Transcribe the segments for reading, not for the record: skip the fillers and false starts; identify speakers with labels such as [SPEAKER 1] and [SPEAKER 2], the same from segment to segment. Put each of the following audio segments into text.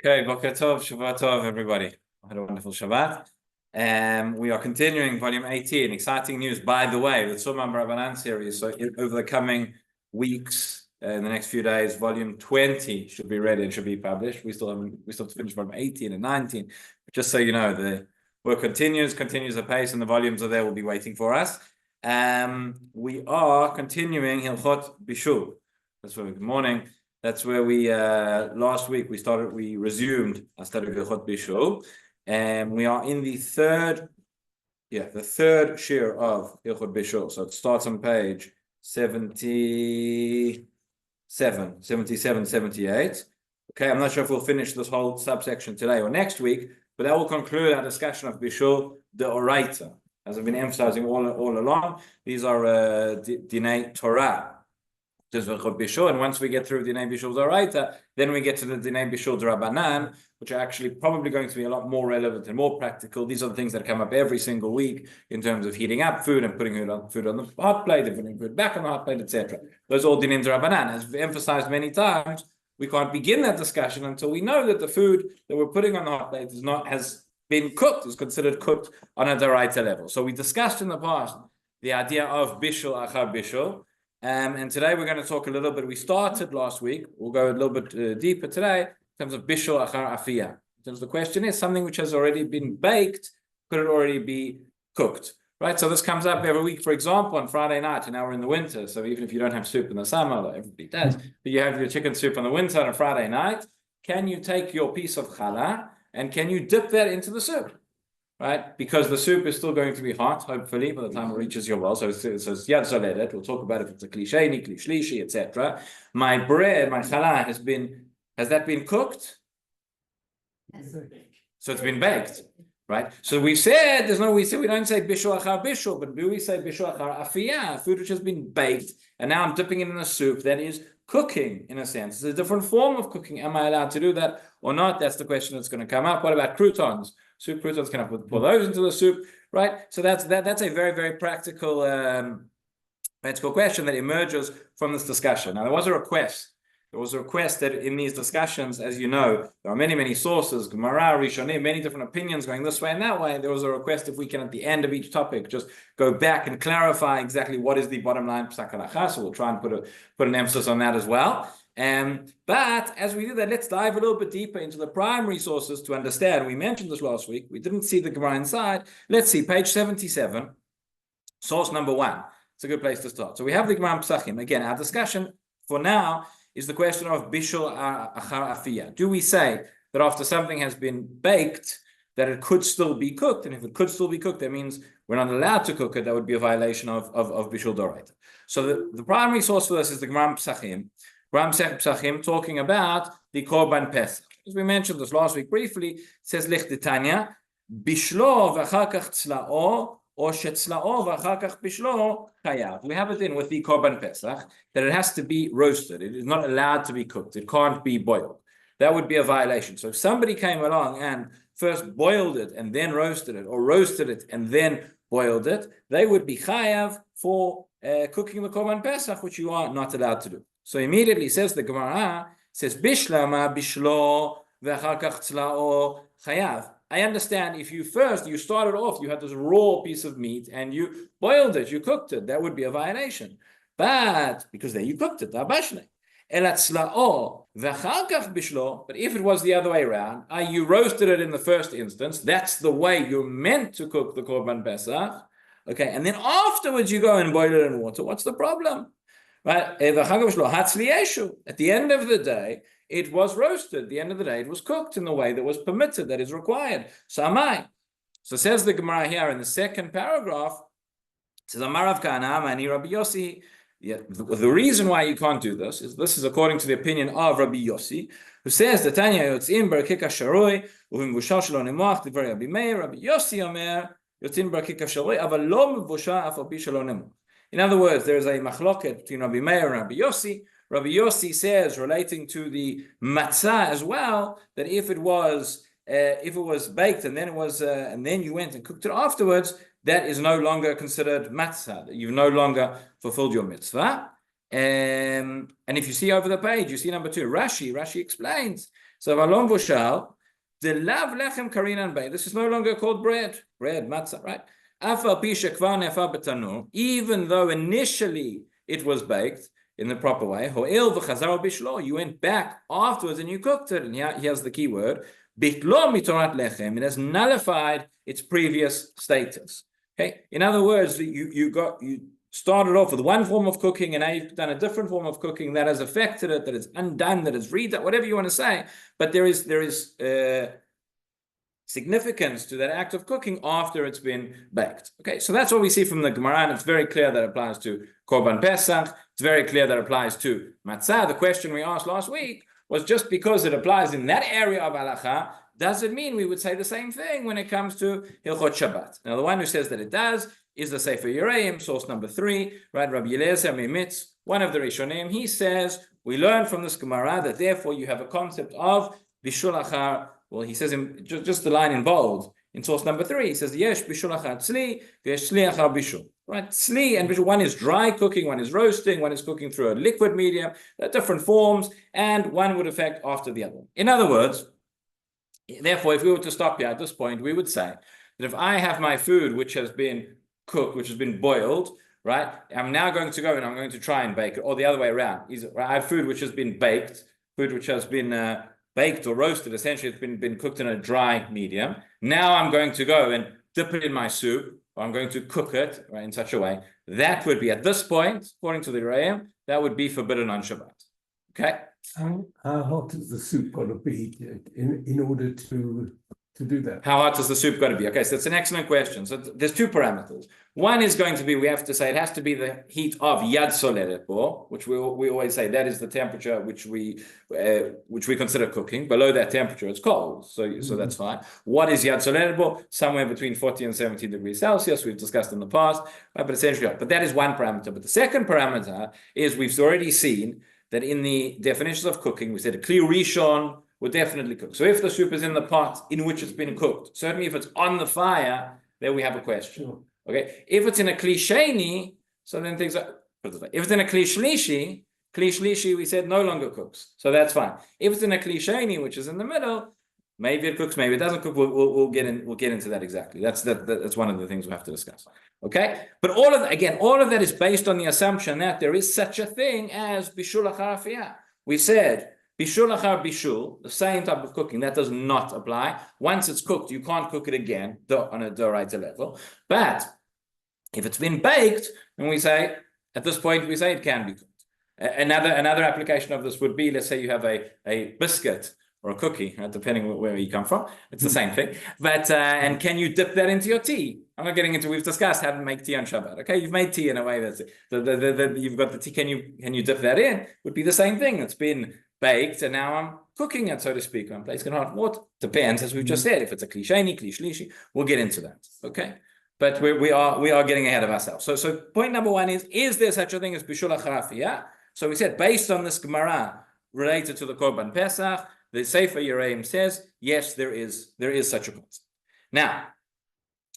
[SPEAKER 1] Okay, Boker Tov, Shabbat Tov, everybody. Had a wonderful Shabbat. We are continuing volume 18. Exciting news, by the way, the Tzurba rabanan series. So over the coming weeks, in the next few days, volume 20 should be ready and should be published. We still have to finish volume 18 and 19. But just so you know, the work continues the pace, and the volumes are there, will be waiting for us. We are continuing Hilchot Bishul. That's where good morning. That's where we last week we resumed our study of Hilchot Bishul, and we are in the third shiur of Hilchot Bishul. So it starts on page 77, 78. Okay, I'm not sure if we'll finish this whole subsection today or next week, but that will conclude our discussion of Bishul the Oraita. As I've been emphasizing all along, these are Dinei Torah. And once we get through Dinei Bishul D'Oraita, then we get to the Dinei Bishul Rabanan, which are actually probably going to be a lot more relevant and more practical. These are the things that come up every single week in terms of heating up food and putting food on the hot plate and putting food back on the hot plate, etc. Those are all Dinim Rabanan. As we've emphasized many times, we can't begin that discussion until we know that the food that we're putting on the hot plate has been cooked, is considered cooked on a D'Oraita level. So we discussed in the past the idea of Bishul Achar Bishul. And today we're going to talk a little bit. We started last week. We'll go a little bit deeper today in terms of Bishul Achar Afiyah. In terms of the question is, something which has already been baked, could it already be cooked? Right? So this comes up every week, for example, on Friday night, and now we're in the winter. So even if you don't have soup in the summer, like everybody does, but you have your chicken soup in the winter on a Friday night, can you take your piece of challah and can you dip that into the soup? Right, because the soup is still going to be hot, hopefully, by the time it reaches your well. So it says yad zoledet. We'll talk about if it's a klisheni, klishlishi, etc. My bread, my challah has that been cooked? So it's been baked, right? So we said we don't say bishul achar bishul, but do we say bishul achar afiyah, food which has been baked, and now I'm dipping it in a soup that is cooking, in a sense. It's a different form of cooking. Am I allowed to do that or not? That's the question that's going to come up. What about croutons? Soup croutons, can I pour those into the soup, right? So that's a very, very practical question that emerges from this discussion. Now, there was a request that in these discussions, as you know, there are many, many sources, Gemara, Rishonim, many different opinions going this way and that way. There was a request if we can, at the end of each topic, just go back and clarify exactly what is the bottom line psak halacha. So we'll try and put an emphasis on that as well. But as we do that, let's dive a little bit deeper into the primary sources to understand. We mentioned this last week. We didn't see the Gemara inside. Let's see, page 77, source number 1. It's a good place to start. So we have the Gemara Pesachim. Again, our discussion for now is the question of Bishul Achar Afiyah. Do we say that after something has been baked, that it could still be cooked? And if it could still be cooked, that means we're not allowed to cook it. That would be a violation of Bishul D'Oraita. So the primary source for this is the Gemara Pesachim. Pesachim talking about the Korban Pesach. As we mentioned this last week briefly, it says Lich Tanya, Bishlo v'achar kach tzla'o, or shetzla'o v'achar kach bishlo chayav. We have it in with the Korban Pesach that it has to be roasted. It is not allowed to be cooked. It can't be boiled. That would be a violation. So if somebody came along and first boiled it and then roasted it, or roasted it and then boiled it, they would be chayav for cooking the Korban Pesach, which you are not allowed to do. So immediately says the Gemara, says Bishlama Bishlo v'achar kach tzla'o chayav. I understand if you started off, you had this raw piece of meat and you boiled it, you cooked it, that would be a violation. But because then you cooked it, dabashne. Elat tzla'o v'achar kach bishlo. But if it was the other way around, you roasted it in the first instance, that's the way you're meant to cook the Korban Pesach. Okay, and then afterwards you go and boil it in water. What's the problem? Right? At the end of the day, it was roasted. At the end of the day, it was cooked in the way that was permitted, that is required. So says the Gemara here in the second paragraph, it says, Amarav Kana, Mani Rabbi Yossi. The reason why you can't do this is according to the opinion of Rabbi Yossi, who says that Tanya Yotzim Barakika Sharoi, Uvim Bushal Shalom Nemoach, Divrei Rabbi Meir, Rabbi Yossi Omer, Yotzim Barakika Sharoi, Aval Lo Mevusha Af Al Pi Shalom Nemoach. In other words, there is a machloket between Rabbi Meir and Rabbi Yossi. Rabbi Yossi says, relating to the matzah as well, that if it was baked and then you went and cooked it afterwards, that is no longer considered matzah. That you've no longer fulfilled your mitzvah. And if you see over the page, you see number 2. Rashi explains. So Valom Vushal, the lav lechem karinan bay. This is no longer called bread, matzah, right? Afal pi shekvar nefar betanur, even though initially it was baked in the proper way. Ho'il v'chazar bishlo. You went back afterwards and you cooked it. And here's the key word. Bitlo mitorat lechem. It has nullified its previous status. Okay. In other words, you started off with one form of cooking, and now you've done a different form of cooking that has affected it, that is undone, that is redone, whatever you want to say. But there is significance to that act of cooking after it's been baked. Okay, so that's what we see from the Gemara, and it's very clear that applies to Korban Pesach. It's very clear that applies to Matzah. The question we asked last week was, just because it applies in that area of halacha, does it mean we would say the same thing when it comes to Hilchot Shabbat? Now, the one who says that it does is the Sefer Yereim, source number 3, right? Rabbi Eliezer Mimitz, one of the Rishonim, he says, we learn from this Gemara that therefore you have a concept of Bishul Achar. Well, he says just the line in bold, in source number 3, he says, Yesh Bishul Achar Tzli, Yesh Tzli Achar Bishul. Right? Tzli and Bishul, one is dry cooking, one is roasting, one is cooking through a liquid medium, they're different forms, and one would affect after the other. In other words, therefore, if we were to stop here at this point, we would say that if I have my food which has been cooked, which has been boiled, right? I'm now going to go and I'm going to try and bake it, or the other way around. I have food which has been baked, food which has been baked or roasted. Essentially, it's been cooked in a dry medium. Now I'm going to go and dip it in my soup, or I'm going to cook it, right, in such a way. That would be, at this point, according to the Re'im, that would be forbidden on Shabbat. Okay?
[SPEAKER 2] How hot is the soup got to be in order to do that?
[SPEAKER 1] How hot is the soup got to be? Okay, so that's an excellent question. So there's 2 parameters. One is going to be, we have to say it has to be the heat of Yad Soleret Bo, which we always say that is the temperature which we consider cooking. Below that temperature, it's cold. So that's fine. What is Yad Soleret Bo? Somewhere between 40 and 70 degrees Celsius. We've discussed in the past, right? But essentially, but that is one parameter. But the second parameter is, we've already seen that in the definitions of cooking, we said a Kli Rishon would definitely cook. So if the soup is in the pot in which it's been cooked, certainly if it's on the fire, then we have a question. Sure. Okay. If it's in a Kli Sheni, so then things are, if it's in a Kli Shlishi, we said no longer cooks. So that's fine. If it's in a Kli Sheni, which is in the middle, maybe it cooks, maybe it doesn't cook. We'll get into that exactly. That's one of the things we have to discuss. Okay, but all of that is based on the assumption that there is such a thing as bishul achar afiyah. We said bishul achar bishul, the same type of cooking, that does not apply. Once it's cooked, you can't cook it again on a doraita level. But if it's been baked, and we say at this point we say it can be cooked. Another application of this would be, let's say you have a biscuit or a cookie, depending where you come from. It's the same thing. But and can you dip that into your tea? I'm not getting into, we've discussed how to make tea on Shabbat. Okay, you've made tea in a way that's you've got the tea. Can you dip that in? Would be the same thing. It's been baked and now I'm cooking it, so to speak. I'm placing it on hot water. Depends, as we've just said. If it's a Kli Sheni, Kli Shlishi, we'll get into that. Okay, but we are getting ahead of ourselves. So point number 1 is there such a thing as bishul achar afiyah? So we said, based on this Gemara related to the Korban Pesach, the Sefer Yereim says, yes, there is such a concept. Now,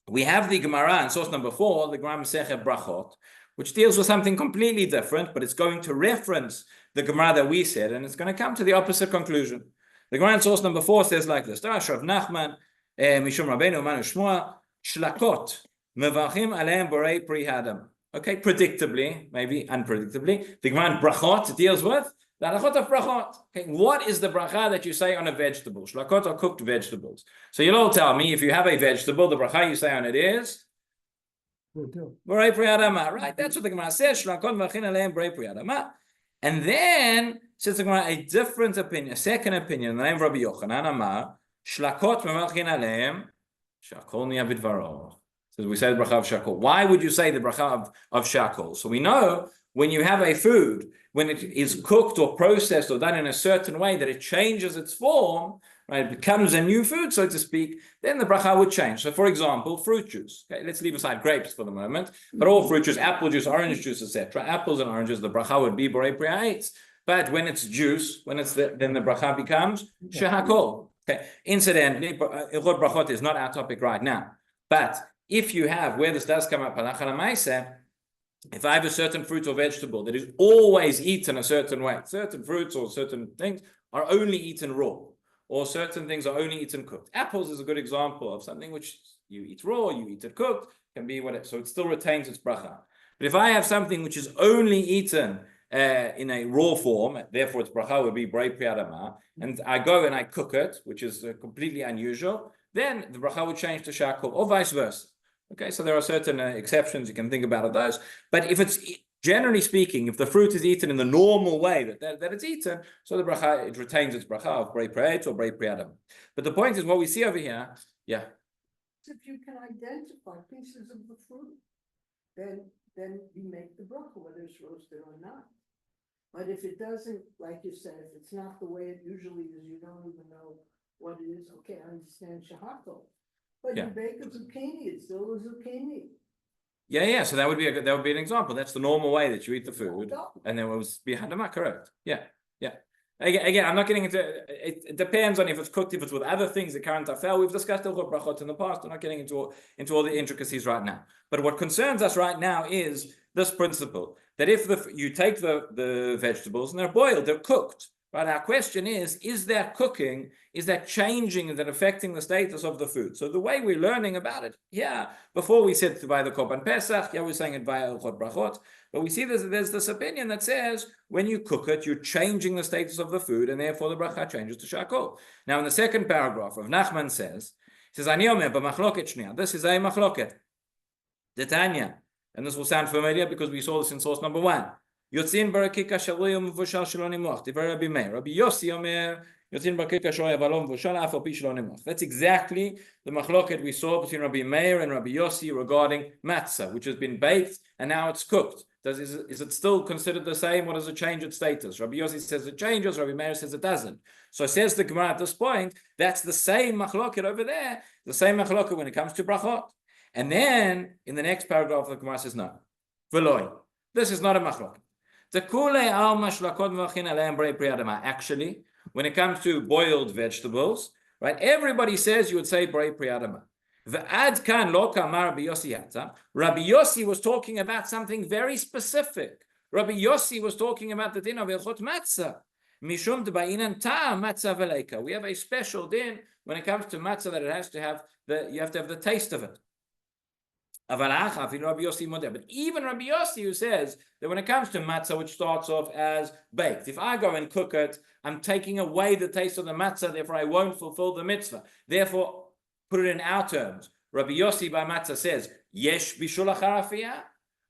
[SPEAKER 1] we have the Gemara in source number 4, the Gemara Masechet Brachot, which deals with something completely different, but it's going to reference the Gemara that we said, and it's going to come to the opposite conclusion. The Gemara in source number 4 says like this: Rav Nachman, Mishum Rabbeinu Manu Shmuel, Shlakot, Mevachim Aleim Borei Pri Hadam. Okay, predictably, maybe unpredictably, the Gemara in Brachot deals with the halachot of brachot. Okay, what is the bracha that you say on a vegetable? Shlakot are cooked vegetables. So you'll all tell me, if you have a vegetable, the bracha you say on it is Borei Pri Adama. Right? That's what the Gemara says. Shlakot v'achin aleim Borei Pri Adama. And then says the Gemara a different opinion, a second opinion. In the name of Rabbi Yochanan Amar, Shlakot v'achin aleim shakol niya b'dvaro. So we say the bracha of shakol. Why would you say the bracha of shakol? So we know when you have a food, when it is cooked or processed or done in a certain way that it changes its form, right, it becomes a new food, so to speak, then the bracha would change. So, for example, fruit juice. Okay, let's leave aside grapes for the moment, but all fruit juice, apple juice, orange juice, etc. Apples and oranges, the bracha would be borei pri ha'etz. But when it's juice, then the bracha becomes shehakol. Okay. Incidentally, Ilchot Brachot is not our topic right now. But if you have, where this does come up, halacha l'maaseh, if I have a certain fruit or vegetable that is always eaten a certain way, certain fruits or certain things are only eaten raw, or certain things are only eaten cooked. Apples is a good example of something which you eat raw, you eat it cooked, can be whatever, so it still retains its bracha. But if I have something which is only eaten in a raw form, therefore its bracha would be brei pri adama, and I go and I cook it, which is completely unusual, then the bracha would change to shakol, or vice versa. Okay, so there are certain exceptions, you can think about those. But if it's, generally speaking, if the fruit is eaten in the normal way that it's eaten, so the bracha, it retains its bracha of brei pri or brei pri adam. But the point is, what we see over here, yeah.
[SPEAKER 3] If you can identify pieces of the fruit, then you make the bracha, whether it's roasted or not. But if it doesn't, like you said, if it's not the way it usually is, you don't even know what it is. Okay, I understand shahako. But you bake a zucchini, it's still a zucchini.
[SPEAKER 1] Yeah. So that would be an example. That's the normal way that you eat the food, and then it was behadama, correct? Yeah. Again, I'm not getting into it. It depends on if it's cooked, if it's with other things that current afel. We've discussed hilchot brachot in the past. I'm not getting into all the intricacies right now. But what concerns us right now is this principle that if you take the vegetables and they're boiled, they're cooked. Right, our question is that cooking, is that changing, is that affecting the status of the food? So the way we're learning about it, before we said by the Korban Pesach, we're saying it via Hilchot Brachot, but we see there's this opinion that says when you cook it, you're changing the status of the food, and therefore the bracha changes to shakol. Now in the second paragraph, Rav Nachman says, Ani omer b'machloket shniya, this is a machloket, the Tanya, and this will sound familiar because we saw this in source number 1. Yotzin barakika shalom v'shal shelo nimuach. Divrei Rabbi Meir. Rabbi Yossi omer yotzin barakika shalom v'shal af al pi shelo nimuach. That's exactly the machloket we saw between Rabbi Meir and Rabbi Yossi regarding matzah, which has been baked and now it's cooked. Is it still considered the same, or does it change its status? Rabbi Yossi says it changes. Rabbi Meir says it doesn't. So says the Gemara at this point, that's the same machloket over there, the same machloket when it comes to brachot. And then in the next paragraph, the Gemara says no, v'loi. This is not a machloket. Actually, when it comes to boiled vegetables, right, everybody says you would say brei pri adama. Rabbi Yossi was talking about something very specific. Rabbi Yossi was talking about the din of Hilchot Matzah. Mishum d'ba'inan ta'am matzah v'leika. We have a special din when it comes to matzah that it has to have you have to have the taste of it. But even Rabbi Yossi, who says that when it comes to matzah, which starts off as baked, if I go and cook it, I'm taking away the taste of the matzah, therefore I won't fulfill the mitzvah. Therefore, put it in our terms. Rabbi Yossi by matzah says, yesh bishul acharafiyah.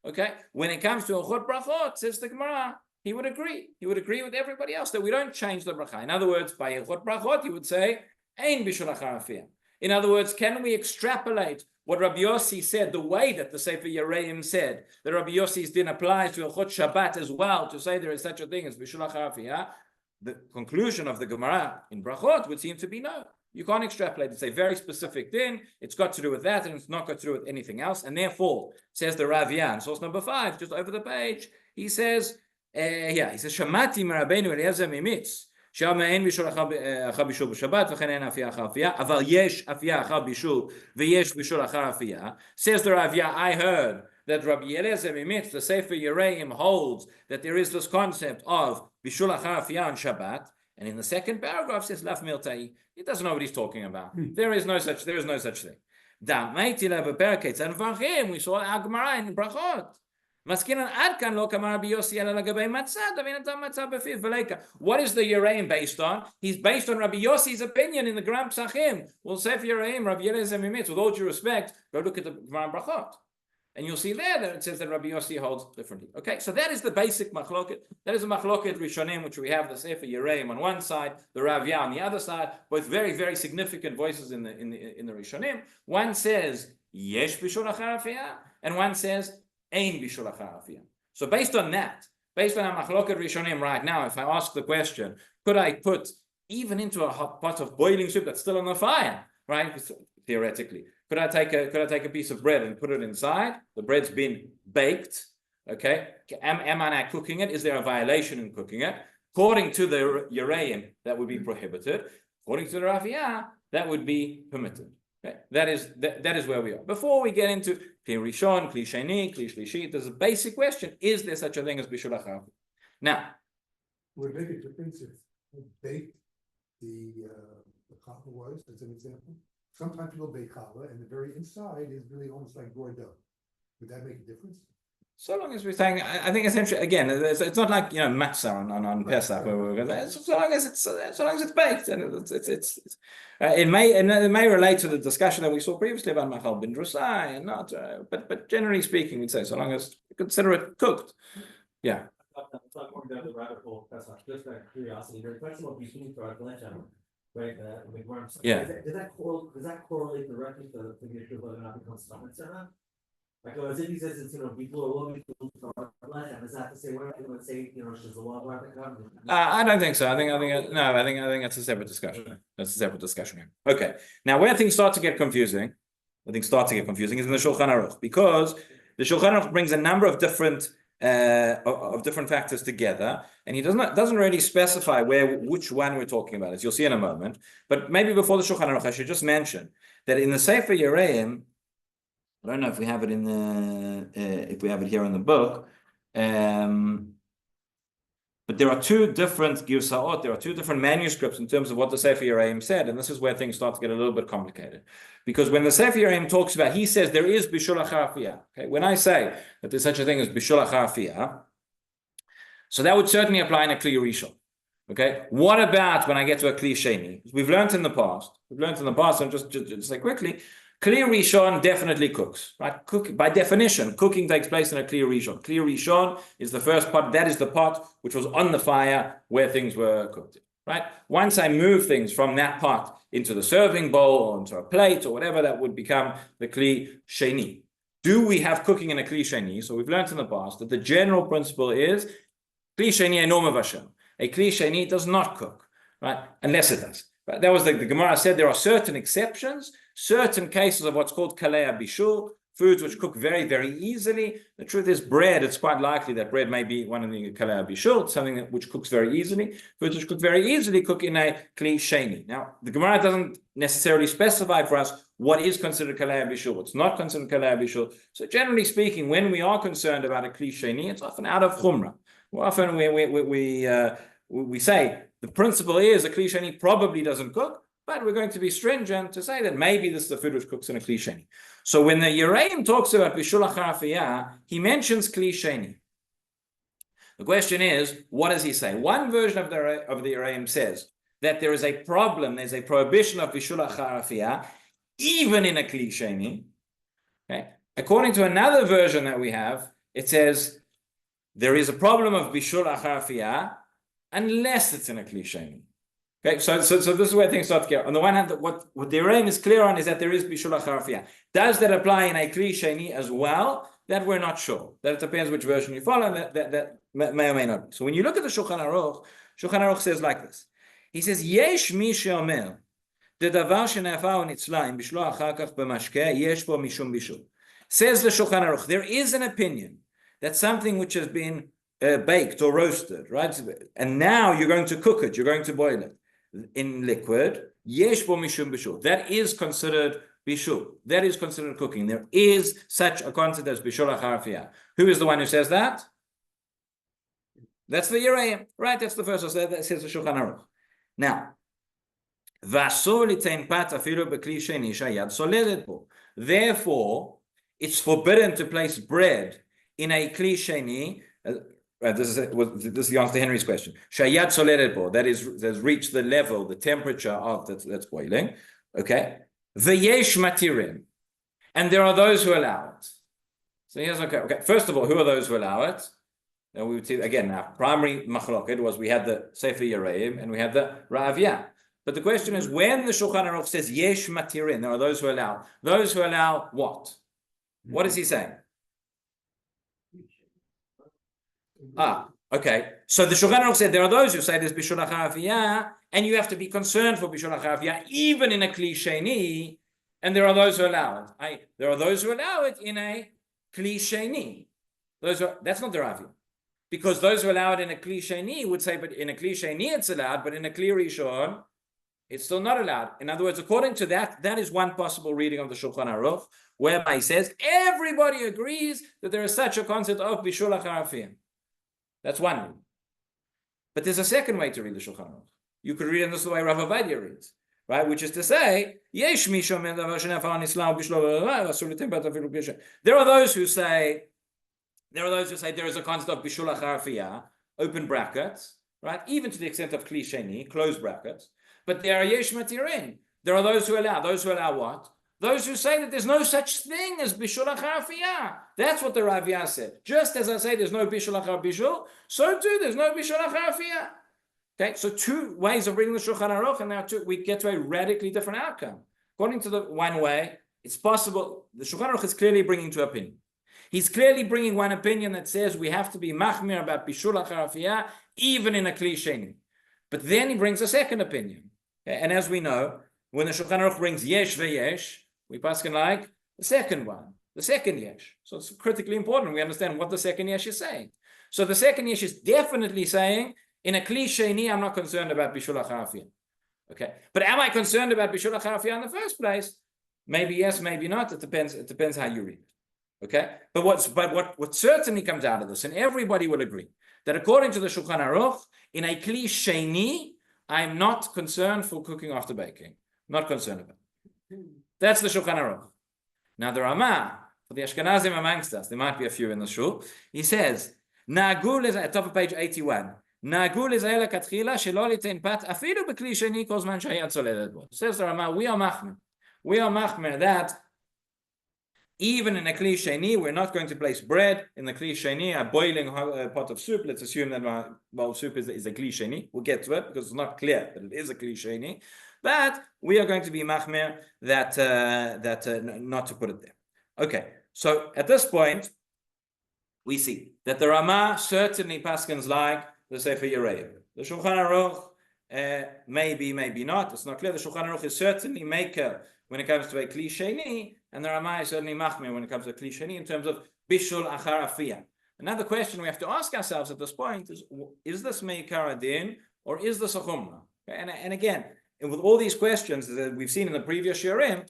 [SPEAKER 1] Okay? When it comes to Hilchot Brachot, says the Gemara, he would agree. He would agree with everybody else that we don't change the bracha. In other words, by Hilchot Brachot, he would say, ein bishul acharafiyah. In other words, can we extrapolate what Rabbi Yossi said, the way that the Sefer Yereim said, that Rabbi Yossi's din applies to Hilchot Shabbat as well, to say there is such a thing as Bishul HaCharafiyah? The conclusion of the Gemara in Brachot would seem to be no. You can't extrapolate. It's a very specific din. It's got to do with that, and it's not got to do with anything else. And therefore, says the Rav Yan, source number 5, just over the page, he says, Shamati Merabeinu Eliezer Mimitz. שם אין בישול אחר בישול בשבת, וכן אין אפייה אחר אפייה, אבל יש אפייה אחר בישול, ויש בישול אחר אפייה. Says the Rav Yah, I heard that Rabbi Eliezer Mimitz, the Sefer Yereim, holds that there is this concept of bishul achar afiya on Shabbat, and in the second paragraph says laf miltai. He doesn't know what he's talking about. There is no such thing. We saw our Gemara in Brachot. What is the Yereim based on? He's based on Rabbi Yossi's opinion in the Gram Psachim. We'll say for Yereim, Rabbi Eliezer Mimitz, with all due respect, go look at the Gemara Brachot. And you'll see there that it says that Rabbi Yossi holds differently. Okay, so that is the basic machloket. That is a machloket Rishonim, which we have the Sefer Yereim on one side, the Rav Yah on the other side, both very, very significant voices in the Rishonim. One says, Yesh bishul achar afiyah, and one says, Ein bishul achar afiyah. So based on that, based on our machloket Rishonim right now, if I ask the question, could I put even into a hot pot of boiling soup that's still on the fire, right? Theoretically. Could I take a piece of bread and put it inside? The bread's been baked. Okay. Am I now cooking it? Is there a violation in cooking it? According to the Yereim, that would be prohibited. According to the Rav Yah, that would be permitted. Okay? That is where we are. Before we get into Kli Rishon, Kli Sheni, Kli Shlishi, there's a basic question: is there such a thing as Bishul HaCharafiyah? Now,
[SPEAKER 2] would make a difference if baked the challah was, as an example. Sometimes people bake challah and the very inside is really almost like raw dough. Would that make a difference?
[SPEAKER 1] so long as we're saying, I think essentially, again, it's not like matzah on Pesach. So long as it's baked, and it may relate to the discussion that we saw previously about machal bin drusai and not, but generally speaking, we'd say so long as you consider it cooked. Yeah.
[SPEAKER 4] It's not going down the rabbit hole. That's not just out of curiosity. Your question about between for right?
[SPEAKER 1] Yeah.
[SPEAKER 4] Does that correlate directly to the issue of whether or not it becomes stomachs or not? Like, as if he says it's people are willing to is that to say we're not going to say she's a law of
[SPEAKER 1] I don't think so. I think that's a separate discussion. That's a separate discussion here. Okay. Now, where things start to get confusing, is in the Shulchan Aruch, because the Shulchan Aruch brings a number of different factors together, and he doesn't really specify which one we're talking about, as you'll see in a moment. But maybe before the Shulchan Aruch, I should just mention that in the Sefer Yereim, I don't know if we have it if we have it here in the book, but there are two different girsaot, there are two different manuscripts in terms of what the Sefer Yereim said, and this is where things start to get a little bit complicated. Because when the Sefer Yereim talks about, he says there is Bishul HaCharafiyah. Okay, when I say that there's such a thing as Bishul HaCharafiyah, so that would certainly apply in a Kli Rishon. Okay, what about when I get to a Kli Sheni? We've learned in the past, and just say quickly, Kli Rishon definitely cooks, right? By definition, cooking takes place in a Kli Rishon. Kli Rishon is the first pot. That is the pot which was on the fire where things were cooked, right? Once I move things from that pot into the serving bowl or into a plate or whatever, that would become the Kli Sheni. Do we have cooking in a Kli Sheni? So we've learned in the past that the general principle is Kli Sheni eino mevashel. A Kli Sheni does not cook, right? Unless it does. Right? That was the Gemara said there are certain exceptions, certain cases of what's called kalei bishul, foods which cook very, very easily. The truth is, bread, it's quite likely that bread may be one of the kalei bishul, something which cooks very easily. Foods which cook very easily cook in a kli sheni. Now, the Gemara doesn't necessarily specify for us what is considered kalei bishul, what's not considered kalei bishul. So generally speaking, when we are concerned about a kli sheni, it's often out of chumrah. Often we say the principle is a kli sheni probably doesn't cook, but we're going to be stringent to say that maybe this is the food which cooks in a kli sheni. So when the Yereim talks about Bishul HaCharafiyah, he mentions kli sheni. The question is, what does he say? One version of the Yereim says that there is a problem, there's a prohibition of Bishul HaCharafiyah, even in a kli sheni. Okay? According to another version that we have, it says there is a problem of Bishul HaCharafiyah unless it's in a kli sheni. Okay, so this is where things start to get. On the one hand, what the Yereim is clear on is that there is Bishul HaCharafiyah. Does that apply in a kli sheni as well? That we're not sure. That it depends which version you follow, and that may or may not be. So when you look at the Shulchan Aruch says like this. He says, Yesh mi sheomer, the davar shene'afar unitzla im bishlo achar kach b'mashkeh, yesh bo mishum bishul. Says the Shulchan Aruch, there is an opinion that something which has been baked or roasted, right? And now you're going to cook it, you're going to boil it in liquid, yesh bo mishum bishul. That is considered bishul. That is considered cooking. There is such a concept as bishul HaCharafiyah. Who is the one who says that? That's the Yereim, right? That's the first one that says the Shulchan Aruch. Now, v'asor litein pat afilu b'kli sheni shayad soledet bo. Therefore, it's forbidden to place bread in a kli sheni. This is the answer to Henry's question. Shayad soledet bo, that has reached the level, the temperature of that's boiling. Okay. V'yesh matirim, and there are those who allow it. So here's okay. First of all, who are those who allow it? Now we would see again. Our primary machloket was we had the Sefer Yereim and we had the Ravya. But the question is, when the Shulchan Aruch says yesh matirim, there are those who allow. Those who allow what? What is he saying? Okay. So the Shulchan Aruch said there are those who say there's Bishul HaCharafiyah, and you have to be concerned for Bishul HaCharafiyah even in a kli sheni, and there are those who allow it. There are those who allow it in a kli sheni. That's not the Ravya. Because those who allow it in a kli sheni would say, but in a kli sheni it's allowed, but in a kli rishon It's still not allowed. In other words, according to that, that is one possible reading of the Shulchan Aruch, whereby he says everybody agrees that there is such a concept of bishul acharafiyah. That's one reading. But there's a second way to read the Shulchan Aruch. You could read it this the way Rav Ovadia reads, right? Which is to say, there are those who say there is a concept of bishul acharafiyah, open brackets, right? Even to the extent of kli sheni, close brackets. But there are yesh matirin. There are those who allow what? Those who say that there's no such thing as bishul acharafiyah. That's what the Raviyah said. Just as I say there's no bishul achar bishul, so too there's no bishul acharafiyah. Okay, so two ways of reading the Shulchan Aruch, and now we get to a radically different outcome. According to the one way, it's possible, the Shulchan Aruch is clearly bringing two opinions. He's clearly bringing one opinion that says we have to be machmir about bishul acharafiyah, even in a kli sheni. But then he brings a second opinion. Okay? And as we know, when the Shulchan Aruch brings yesh veyesh, we paskin like the second one, the second yesh. So it's critically important. We understand what the second yesh is saying. So the second yesh is definitely saying, in a kli sheni, I'm not concerned about bishul acharafiyah. Okay, but am I concerned about bishul acharafiyah in the first place? Maybe yes, maybe not. It depends how you read it. Okay, but what certainly comes out of this, and everybody will agree, that according to the Shulchan Aruch, in a kli sheni, I'm not concerned for cooking after baking. Not concerned about it. That's the Shulchan Aruch. Now the Ramah, for the Ashkenazim amongst us, there might be a few in the shul, he says, Nagul is at top of page 81. Nagul is katchila shelo litin pat afilu bekli sheni kol zman shehayad soledet bo. Says the Ramah, we are machmer that even in a kli sheni, we're not going to place bread in the kli sheni, a boiling pot of soup. Let's assume that my bowl of soup is a kli sheni. We'll get to it because it's not clear that it is a kli sheni. But we are going to be machmer that not to put it there. Okay, so at this point, we see that the Ramah certainly paskins like the Sefer Yereim. The Shulchan Aruch, maybe not. It's not clear. The Shulchan Aruch is certainly maker when it comes to a kli sheni, and the Ramah is certainly machmir when it comes to a kli sheni in terms of bishul acharafiyah. Another question we have to ask ourselves at this point is this meikar adin or is this a chumrah? Okay? And again, with all these questions that we've seen in the previous shiurim,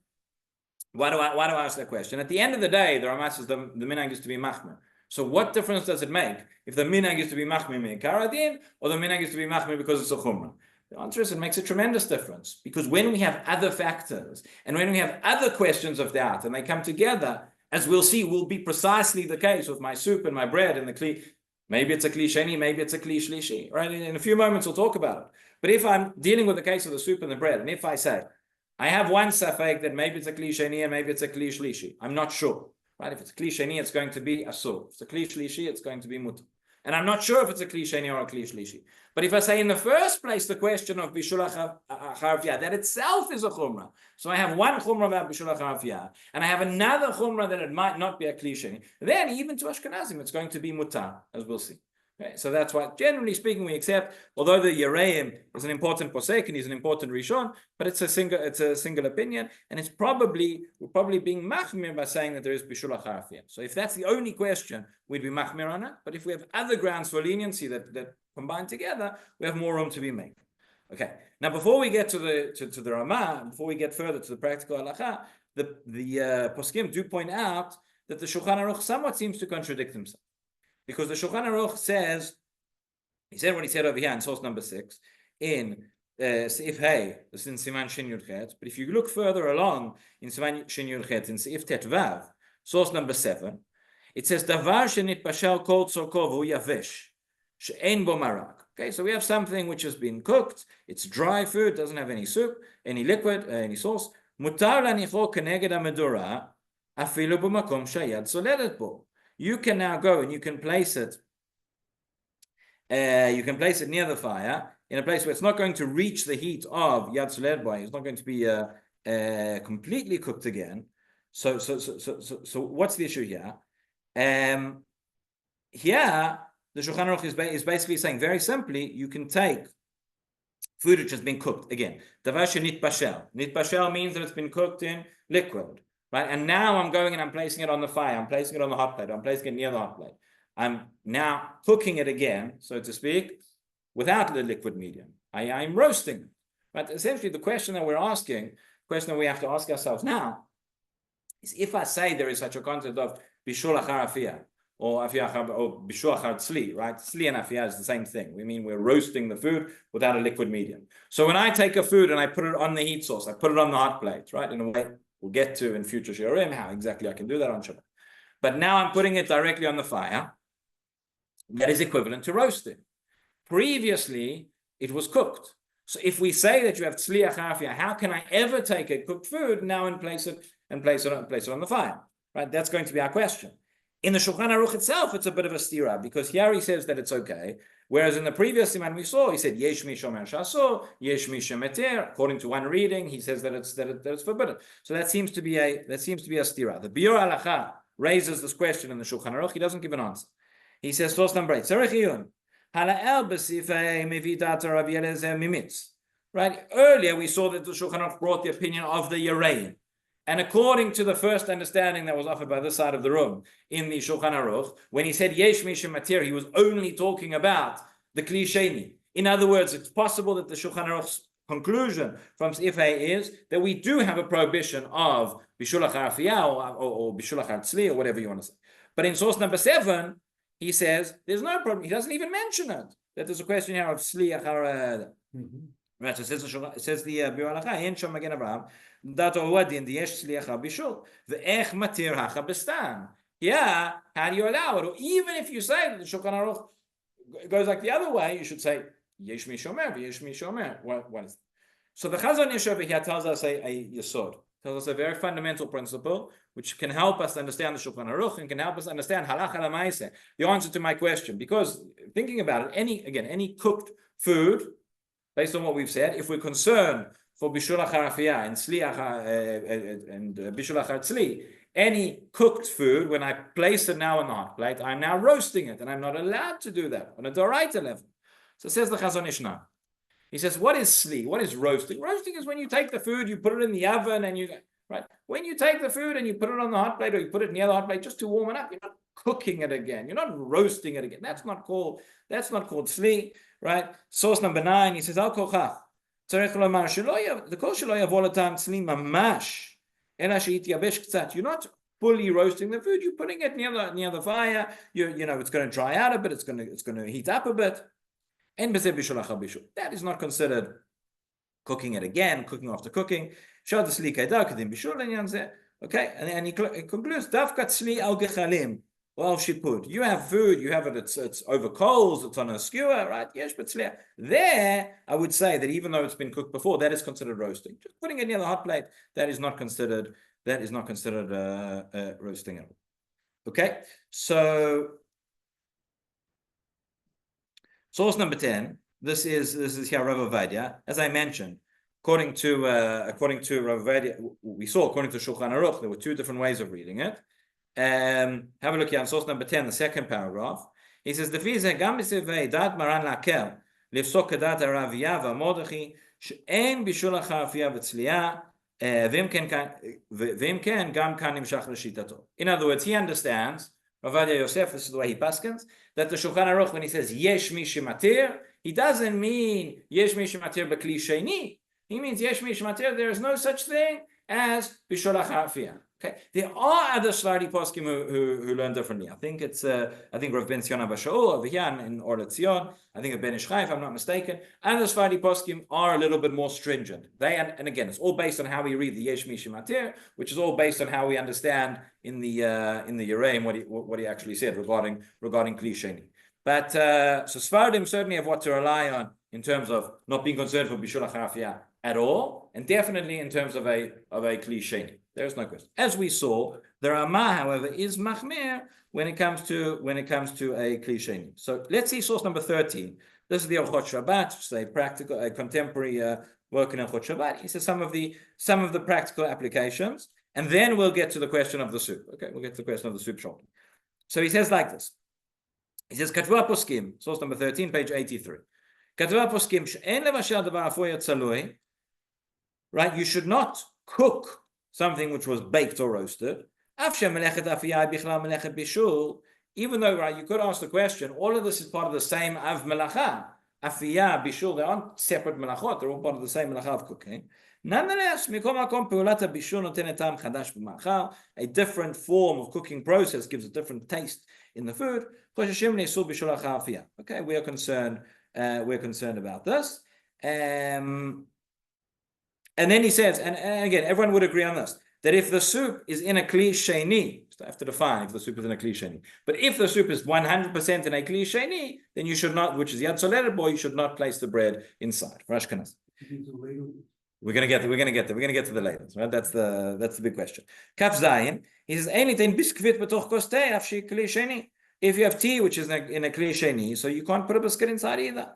[SPEAKER 1] why do I ask that question? At the end of the day, the Ramah says the minhag is to be machmir. So what difference does it make if the minhag is to be machmir meikar adin or the minhag is to be machmir because it's a chumrah? The answer is it makes a tremendous difference, because when we have other factors and when we have other questions of doubt and they come together, as we'll see, will be precisely the case with my soup and my bread and the kli. Maybe it's a kli sheni, maybe it's a kli shlishi, right? In a few moments we'll talk about it. But if I'm dealing with the case of the soup and the bread, and if I say, I have one safek that maybe it's a kli sheni and maybe it's a kli shlishi, I'm not sure, right? If it's a kli sheni, it's going to be asur. If it's a kli shlishi, it's going to be mutar. And I'm not sure if it's a kli sheni or a kli shlishi. But if I say in the first place the question of bishul acharafiyah, that itself is a chumrah. So I have one chumrah about bishul acharafiyah, and I have another chumrah that it might not be a kli sheni. Then even to Ashkenazim, it's going to be mutar, as we'll see. Okay, so that's why, generally speaking, we accept, although the Yereim is an important posek and he's an important Rishon, but it's a single opinion, and we're probably being machmir by saying that there is bishul acharafiyah. So if that's the only question, we'd be machmir on it. But if we have other grounds for leniency that combine together, we have more room to be made. Okay. Now, before we get to the Ramah, before we get further to the practical halacha, the poskim do point out that the Shulchan Aruch somewhat seems to contradict himself. Because the Shulchan Aruch says, he said what he said over here in source number 6, in Seif Hey, this is in Siman Shin Yud Chet, but if you look further along in Siman Shin Yud Chet, in Seif Tet Vav, source number 7, it says, Davar shenit pashal kol tzorko v'hu yavesh, she'en bo marak. Okay, so we have something which has been cooked, it's dry food, doesn't have any soup, any liquid, any sauce. Mutar lanicho keneged hamedora, afilu b'makom shayad soledet bo. You can now go and you can place it near the fire in a place where it's not going to reach the heat of Yad Soledet Bo. It's not going to be completely cooked again. So what's the issue here? Here the Shulchan Aruch is basically saying very simply, you can take food which has been cooked again. Davar shenit bashel. Nit bashel means that it's been cooked in liquid. Right, and now I'm going and I'm placing it on the fire. I'm placing it on the hot plate. I'm placing it near the hot plate. I'm now cooking it again, so to speak, without the liquid medium. I'm roasting it. But essentially, the question that we're asking, question that we have to ask ourselves now, is if I say there is such a concept of bishul achar afiyah, or afiyah or bishul achar tzli, right? Tzli and afiyah is the same thing. We mean we're roasting the food without a liquid medium. So when I take a food and I put it on the heat source, I put it on the hot plate, right? In a way we'll get to in future shiurim how exactly I can do that on Shabbat. But now I'm putting it directly on the fire. That is equivalent to roasting. Previously, it was cooked. So if we say that you have tzli achar afiyah, how can I ever take a cooked food now and place it on the fire? Right? That's going to be our question. In the Shulchan Aruch itself, it's a bit of a stira, because here he says that it's okay, whereas in the previous siman we saw, he said yesh mi shomer shasur, yesh mi shemeter. According to one reading, he says that it's forbidden. So that seems to be a stira. The Biur Halacha raises this question in the Shulchan Aruch. He doesn't give an answer. He says, source number 8, right? Earlier we saw that the Shulchan Aruch brought the opinion of the Yereim. And according to the first understanding that was offered by this side of the room in the Shulchan Aruch, when he said Yesh Mishim Matir, he was only talking about the Kli Sheni. In other words, it's possible that the Shulchan Aruch's conclusion from Sif A is that we do have a prohibition of Bishul Achar Afiyah or Bishul Achar Tzli or whatever you want to say. But in source number 7, he says there's no problem. He doesn't even mention it. That there's a question here of Tzli Achar. Right, so it says the Biur Halacha, Ein Shom Magen Avraham, Dat Owadin, the Yesh Tzli Achar Bishul, the Ech Matir Hacha Bestan. Yeah, how do you allow it? Or even if you say that the Shulchan Aruch goes like the other way, you should say Yesh Mi Shomer, Yesh Mi Shomer. What is it? So the Chazon Ish over here tells us a yesod, tells us a very fundamental principle which can help us understand the Shulchan Aruch and can help us understand halacha l'maaseh, the answer to my question. Because thinking about it, any cooked food, based on what we've said, if we're concerned for bishul achar afiyah and tzli and bishul achar tzli, any cooked food, when I place it now on the hot plate, I'm now roasting it, and I'm not allowed to do that on a doraita level. So says the Chazon Ish now. He says, what is tzli? What is roasting? Roasting is when you take the food, you put it in the oven, and right? When you take the food and you put it on the hot plate, or you put it near the hot plate just to warm it up, you're not cooking it again. You're not roasting it again. That's not called tzli, right? Source number 9, he says, Al kochach. You're not fully roasting the food. You're putting it near the fire. It's going to dry out a bit. It's going to heat up a bit. That is not considered cooking it again, cooking after cooking. Okay, and he concludes, well, shipud. You have food, you have it, it's over coals, it's on a skewer, right? Yes, but there, I would say that even though it's been cooked before, that is considered roasting. Just putting it near the hot plate, that is not considered roasting at all. Okay, so source number 10. This is here Rav Ovadia, as I mentioned. According to Rav Ovadia, we saw according to Shulchan Aruch, there were 2 different ways of reading it. Have a look here on source number 10, the second paragraph. He says, "The fize gam b'sivei dat maran lakel lifsok dat Ravia v'Mordechi she'en bishul achar afiyah v'tzliya v'im ken gam kan nimshach l'shitato." In other words, he understands, Rav Ovadia Yosef, this is the way he paskins, that the Shulchan Aruch, when he says yesh mi shematir, he doesn't mean yesh mi shematir b'kli sheni. He means yesh mi shematir. There is no such thing as bishul achar afiyah. Okay, there are other Sfardi poskim who learn differently. I think Rav Ben Zion Abashaul over here in Or Letzion. I think of Ben Ish Chai, if I'm not mistaken. Other Sfardi poskim are a little bit more stringent. And again, it's all based on how we read the Yesh Mishim Matir, which is all based on how we understand in the Yereim what he actually said regarding Kli Sheni. But so Sfardim certainly have what to rely on in terms of not being concerned for Bishul Achar Afiyah at all, and definitely in terms of a Kli Sheni. There's no question. As we saw, the Ramah, however, is machmir when it comes to a Kli Sheni. So let's see source number 13. This is the Orchot Shabbat, which is a contemporary work in Orchot Shabbat. He says some of the practical applications, and then we'll get to the question of the soup. Okay, we'll get to the question of the soup shortly. So he says like this. He says, Katva Poskim, source number 13, page 83. Katva Poskim, she'en levashel davar afoy tzalui. Right, you should not cook something which was baked or roasted. Even though, right, you could ask the question, all of this is part of the same av melacha. afiyah, bishul, they aren't separate melachot, they're all part of the same melacha of cooking. Nonetheless, a different form of cooking process gives a different taste in the food. Okay, we are concerned. We're concerned about this. And then he says, and again, everyone would agree on this, that if the soup is in a kli sheni, so I have to define if the soup is in a kli sheni, but if the soup is 100% in a kli sheni, then you should not, which is yad soledet bo, you should not place the bread inside. For Ashkenaz. We're gonna get to the ladles, right? That's the big question. Kaf Zayin, he says, anything biskvit betoch kostei afshi kli sheni. If you have tea, which is in a kli sheni, so you can't put a biscuit inside either.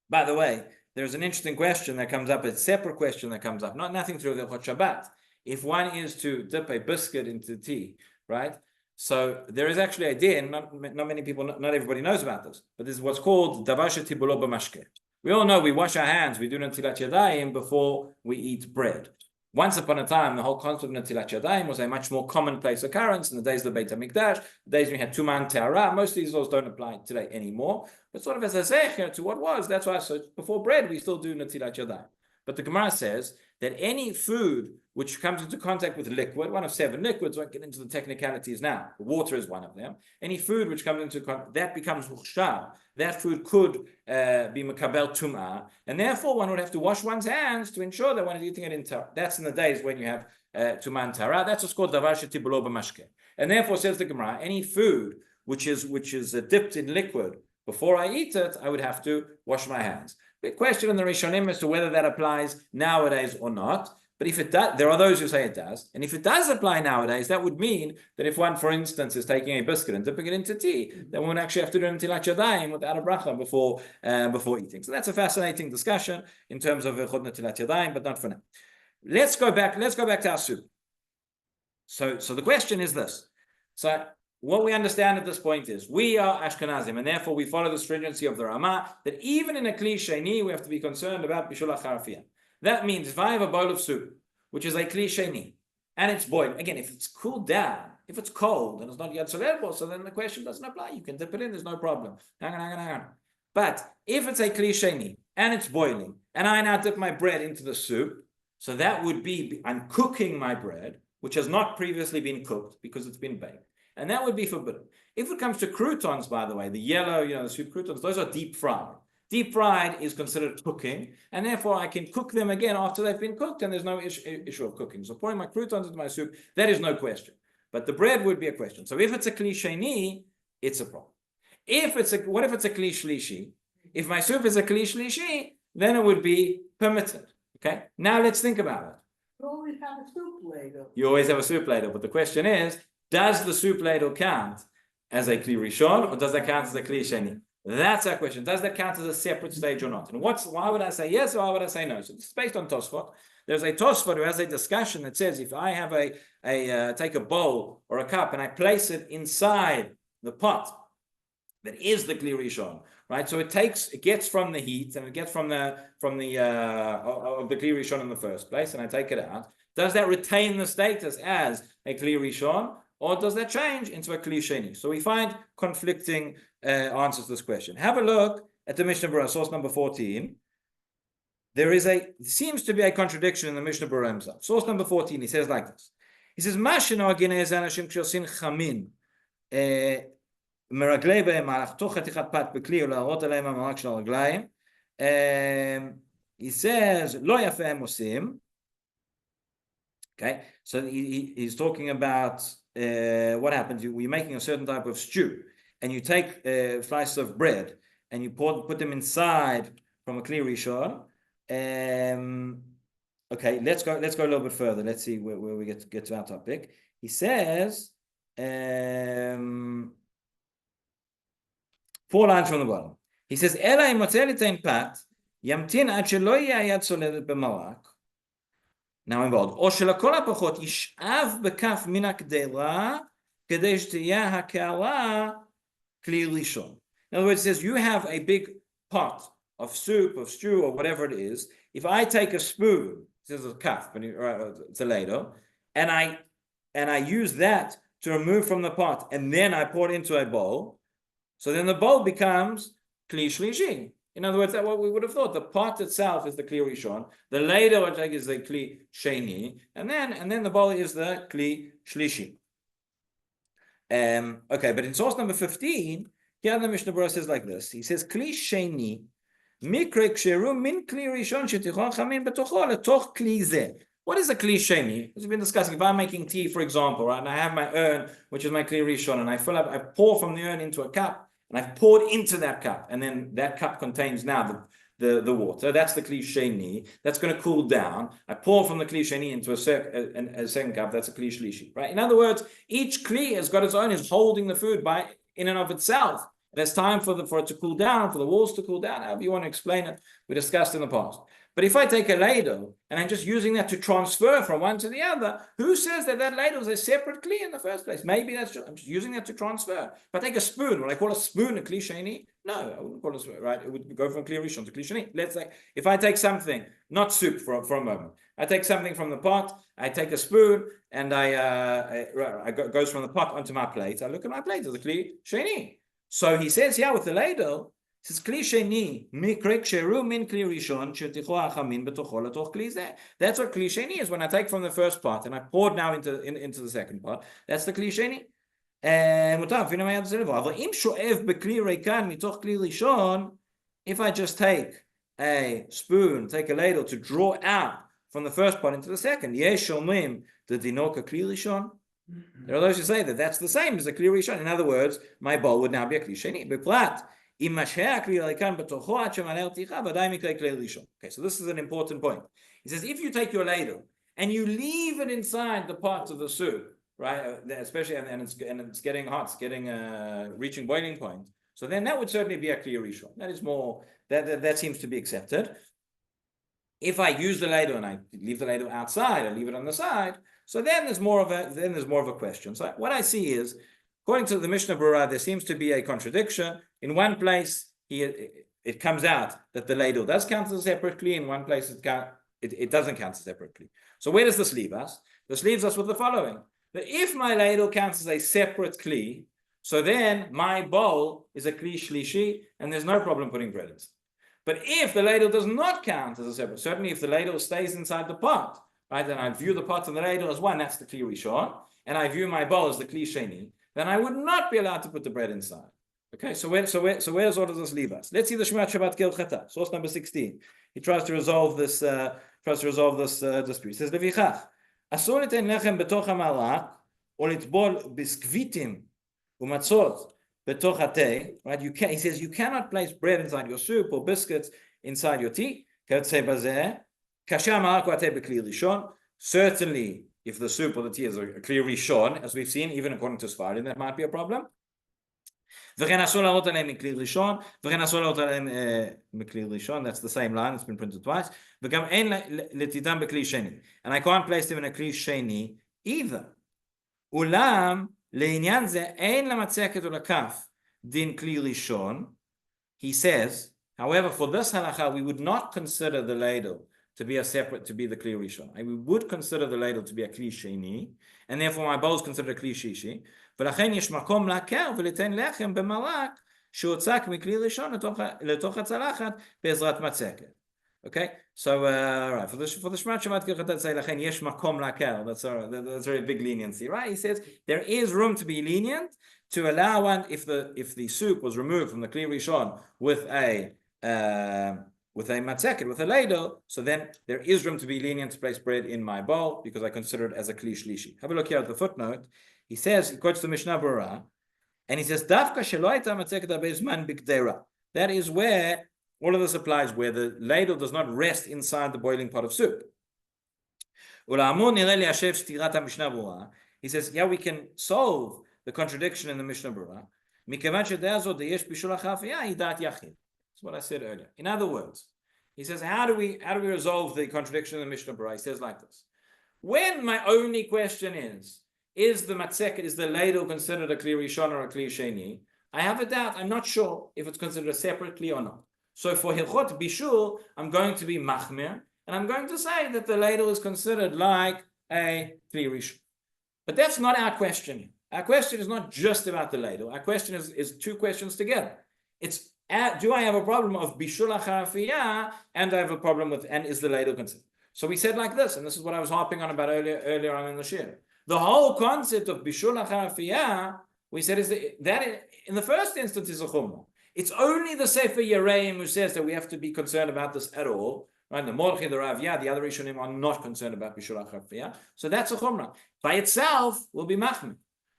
[SPEAKER 1] By the way, there's an interesting question that comes up, a separate question that comes up, nothing to do with the Hot Shabbat. If one is to dip a biscuit into tea, right? So there is actually a idea, and not many people, not everybody knows about this, but this is what's called davar shetibulo b'mashke. We all know we wash our hands, we do netilat yadayim before we eat bread. Once upon a time, the whole concept of netilat yadayim was a much more commonplace occurrence in the days of the Beit HaMikdash, the days when we had tuman tehara. Most of these laws don't apply today anymore, but sort of as a zecher to what was. That's why, so before bread, we still do netilat yadayim. But the Gemara says that any food which comes into contact with liquid, one of 7 liquids, won't get into the technicalities now. Water is one of them. Any food which comes into contact, that becomes huchshar. That food could be makabel tum'ah, and therefore one would have to wash one's hands to ensure that one is eating it in tara. That's in the days when you have tum'ah and tara. That's what's called davar shetibulo b'mashke. And therefore, says the Gemara, any food which is dipped in liquid, before I eat it, I would have to wash my hands. Big question in the Rishonim as to whether that applies nowadays or not. But if it does, there are those who say it does. And if it does apply nowadays, that would mean that if one, for instance, is taking a biscuit and dipping it into tea, then one would actually have to do it netilat yadayim without a bracha before eating. So that's a fascinating discussion in terms of chod netilat yadayim, but not for now. Let's go back to our soup. So the question is this. So what we understand at this point is we are Ashkenazim, and therefore we follow the stringency of the Ramah, that even in a kli sheni, we have to be concerned about bishul harafiyah. That means if I have a bowl of soup, which is a kli sheni, and it's boiled, again, if it's cooled down, if it's cold and it's not yad soledet, so then the question doesn't apply. You can dip it in, there's no problem. Hang on. But if it's a kli sheni and it's boiling, and I now dip my bread into the soup, so that would be, I'm cooking my bread, which has not previously been cooked because it's been baked. And that would be forbidden. If it comes to croutons, by the way, the yellow, the soup croutons, those are deep fried. Deep fried is considered cooking, and therefore I can cook them again after they've been cooked, and there's no issue of cooking. So pouring my croutons into my soup, that is no question. But the bread would be a question. So if it's a kli sheni, it's a problem. What if it's a kli shlishi? If my soup is a kli shlishi, then it would be permitted. Okay? Now let's think about it.
[SPEAKER 3] You always have a soup ladle.
[SPEAKER 1] You always have a soup ladle, but the question is, does the soup ladle count as a kli rishon, or does that count as a kli sheni? That's our question. Does that count as a separate stage or not? And why would I say yes or why would I say no? So this is based on Tosfot. There's a Tosfot who has a discussion that says if I have take a bowl or a cup and I place it inside the pot that is the kli rishon, right? So it gets from the heat and it gets from the of the kli rishon in the first place, and I take it out. Does that retain the status as a kli rishon, or does that change into a kli sheni? So we find conflicting answers to this question. Have a look at the Mishnah Berurah, source number 14. There seems to be a contradiction in the Mishnah Berurah himself. Source number 14, he says like this. He says, he says, Lo yafeh mosim. Okay, so he's talking about what happens. You're making a certain type of stew, and you take slices of bread and you put them inside from a kli rishon. Okay, let's go a little bit further. Let's see where we get to our topic. He says 4 lines from the bottom. He says, "Ela imotzel itein pat yamtin ad shelo yayad soledet b'marak." Now involved. או שלכל הפחות ישאב בכף מן הקדרה כדי שתהיה הקערה כלי ראשון. In other words, it says you have a big pot of soup, of stew, or whatever it is. If I take a spoon, this is a cup, but it's a ladle, and I use that to remove from the pot, and then I pour it into a bowl, So then the bowl becomes kli shlishi. In other words, that's what we would have thought. The pot itself is the kli rishon. The ladle, which is the kli sheni, and then the bowl is the kli shlishi. Okay, but in source number 15, here the Mishnah Berurah says like this. He says kli sheni mikre ksheru min kli rishon shetichon chamin betocho letoch kli zeh. What is a kli sheni? As we've been discussing, if I'm making tea, for example, right, and I have my urn, which is my kli rishon, and I pour from the urn into a cup, and I've poured into that cup, and then that cup contains now the water. That's the kli sheni. That's going to cool down. I pour from the kli sheni into a second cup. That's a kli shlishi, right? In other words, each kli has got its own, is holding the food by in and of itself. There's time for it to cool down, for the walls to cool down, however you want to explain it. We discussed in the past. But if I take a ladle and I'm just using that to transfer from one to the other, who says that ladle is a separate kli in the first place? Maybe I'm just using that to transfer. If I take a spoon, would I call a spoon a kli sheni? No, I wouldn't call it a spoon, right? It would go from kli rishon to kli sheni. Let's say, if I take something, not soup for a moment, I take something from the pot, I take a spoon, and it goes from the pot onto my plate. I look at my plate as a kli sheni. So he says, yeah, with the ladle, it says kli sheni mikre ksheru min kli rishon sheticho achamin betocho letoch kli zeh. That's what kli sheni is. When I take from the first part and I pour now into the second part, that's the kli sheni. If I just take a spoon, take a ladle to draw out from the first part into the second, yesh omrim the dinoka kli rishon. There are those who say that that's the same as a kli rishon. In other words, my bowl would now be a kli sheni. Okay, so this is an important point. He says, if you take your ladle and you leave it inside the pot of the soup, right, especially and it's getting hot, it's getting reaching boiling point, so then that would certainly be a kli rishon. That is more that seems to be accepted. If I use the ladle and I leave the ladle outside, I leave it on the side, so then there's more of a question. So what I see is, according to the Mishnah Berurah, there seems to be a contradiction. In one place, it comes out that the ladle does count as a separate kli. In one place, it doesn't count as a separate kli. So where does this leave us? This leaves us with the following: that if my ladle counts as a separate kli, so then my bowl is a kli shlishi, and there's no problem putting bread in. But if the ladle does not count as a separate, certainly if the ladle stays inside the pot, right, then I view the pot and the ladle as one, that's the kli rishon, and I view my bowl as the kli sheni, then I would not be allowed to put the bread inside. Okay, so where does this leave us? Let's see the Shema Shabbat Kil Chata, source number 16. He tries to resolve this dispute. He says, Levichach, asur niten lechem betoch hamalach, or litbol biskvitim umatzot betoch hateh. Right? He says you cannot place bread inside your soup or biscuits inside your tea. Katzeh bazeh, kasher hamalach hateh bekli rishon. Certainly, if the soup or the tea is a kli rishon, as we've seen, even according to Sfarim, that might be a problem. That's the same line, it's been printed twice. And I can't place them in a kli sheni either. He says, however, for this halacha, we would not consider the ladle to be the kli rishon. We would consider the ladle to be a kli sheni, and therefore my bowl is considered a kli shishi. ולכן יש מקום לעקר וליתן לחם במרק שהוצק מכלי ראשון לתוך הצלחת בעזרת מצקת. Okay, so right, for the Shema Shabbat Kil Chata say לכן יש מקום לעקר. That's very big leniency, right? He says there is room to be lenient to allow one if the soup was removed from the kli rishon with a matzeket, with a ladle, so then there is room to be lenient to place bread in my bowl because I consider it as a kli shlishi. Have a look here at the footnote. He says, he quotes the Mishnah Berurah, and he says, Dafka shelo hayta matzeket be'zman b'kdeira. That is where all of this applies, where the ladle does not rest inside the boiling pot of soup. He says, yeah, we can solve the contradiction in the Mishnah Berurah. That's what I said earlier. In other words, he says, how do we resolve the contradiction in the Mishnah Berurah? He says like this: when my only question is the matzeket, is the ladle considered a kli rishon or a kli sheni? I have a doubt. I'm not sure if it's considered a separate kli or not. So for hilchot bishul, I'm going to be machmir, and I'm going to say that the ladle is considered like a kli rishon. But that's not our question. Our question is not just about the ladle. Our question is two questions together. It's do I have a problem of bishul achar and I have a problem with, and is the ladle considered? So we said like this, and this is what I was harping on about earlier on in the shir. The whole concept of bishul achar we said is that in the first instance is a chumrah. It's only the Sefer Yereim who says that we have to be concerned about this at all. Right? The Morchi, the Rav, the other Rishonim are not concerned about bishul achar. So that's a chumrah. By itself will be machmir.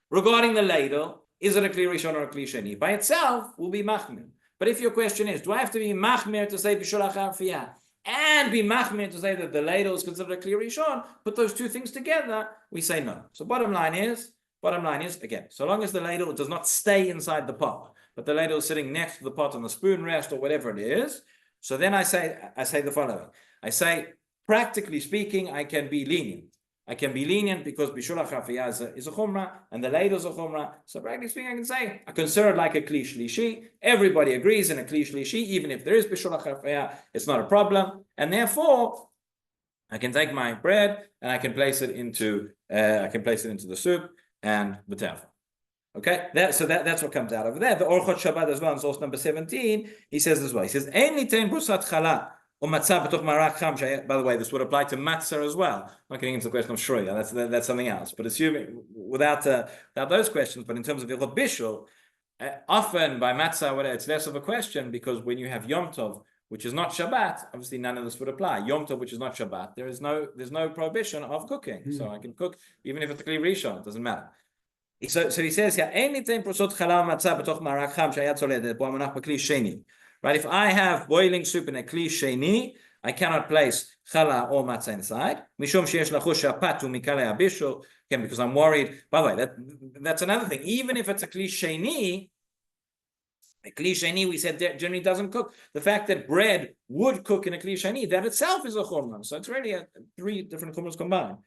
[SPEAKER 1] Regarding the ladle, is it a kli rishon or a kli sheni? By itself will be machmir. But if your question is, do I have to be machmir to say bishul achar and be machmir to say that the ladle is considered a kli rishon? Put those two things together, we say no. So bottom line is again, so long as the ladle does not stay inside the pot, but the ladle is sitting next to the pot on the spoon rest or whatever it is. So then I say the following. I say, practically speaking, I can be lenient. I can be lenient because bishul achar is a chumrah and the ladle is a chumrah. So practically speaking, I can say I consider it like a kli shlishi. Everybody agrees in a kli shlishi, even if there is bishul achar, it's not a problem. And therefore, I can take my bread and I can place it into the soup and the tafel. Okay, that's what comes out over there. The Orchot Shabbat as well, in source number 17, he says as well. He says, "Ein litain brusat chala or matzah b'toch marak cham." By the way, this would apply to matzah as well. I'm not getting into the question of shroya. That's something else. But assuming without those questions, but in terms of Ilchot Bishul, often by matzah, whatever, it's less of a question because when you have Yom Tov, which is not Shabbat, obviously none of this would apply. Yom Tov, which is not Shabbat, there's no prohibition of cooking. So I can cook even if it's a kli rishon, it doesn't matter. So he says here, right? If I have boiling soup in a kli sheni, I cannot place chala or matzah inside. Again, because I'm worried. By the way, that's another thing. Even if it's a kli sheni, we said generally doesn't cook. The fact that bread would cook in a kli sheni, that itself is a chumrah. So it's really three different chumras combined.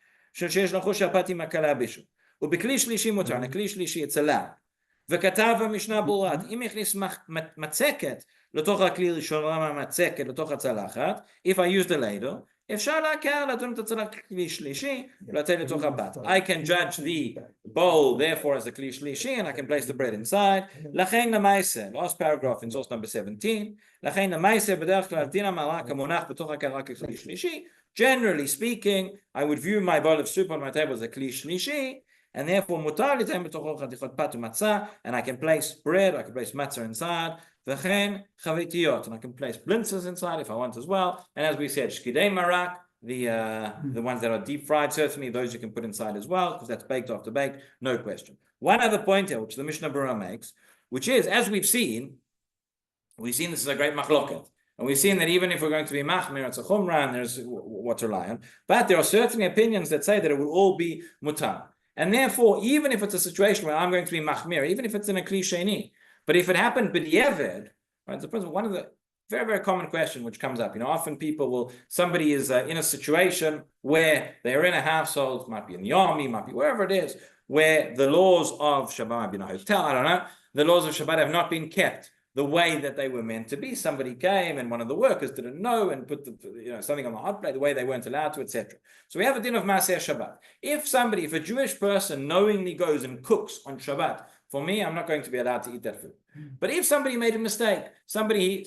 [SPEAKER 1] ובכלי שלישי מותר, לכלי שלישי it's allowed. וכתב המשנה ברורה, אם יכניס מצקת לתוך הכלי ראשון, מצקת לתוך הצלחת, if I use the ladle, אפשר להקל לדון את הצלחת כלי שלישי, ולתת לתוך הבת. I can judge the bowl, therefore, as a כלי שלישי, and I can place the bread inside. לכן למעשה, last paragraph in source number 17, לכן למעשה בדרך כלל דין המרק המונח בתוך הקערה ככלי שלישי, generally speaking, I would view my bowl of soup on my table as a כלי שלישי, and therefore mutar litain b'tocho chatichot pat u'matzah, and I can place bread, I can place matzah inside, v'chen chavitiyot, and I can place blintzes inside if I want as well. And as we said, shkidei marak, the ones that are deep fried, certainly those you can put inside as well, because that's baked after baked, no question. One other point here, which the Mishnah Berurah makes, which is, as we've seen this is a great machloket. And we've seen that even if we're going to be machmir, it's a chumrah, and there's what to rely on. But there are certainly opinions that say that it will all be mutar. And therefore, even if it's a situation where I'm going to be machmir, even if it's in a kli sheni, but if it happened b'diavad, right? The principle, one of the very, very common question which comes up, often somebody is in a situation where they're in a household, might be in the army, might be wherever it is, where the laws of Shabbat, might be in a hotel, I don't know, the laws of Shabbat have not been kept the way that they were meant to be. Somebody came and one of the workers didn't know and put something on the hot plate the way they weren't allowed to, etc. So we have a din of Maaseh Shabbat. If a Jewish person knowingly goes and cooks on Shabbat, for me, I'm not going to be allowed to eat that food. But if somebody made a mistake, somebody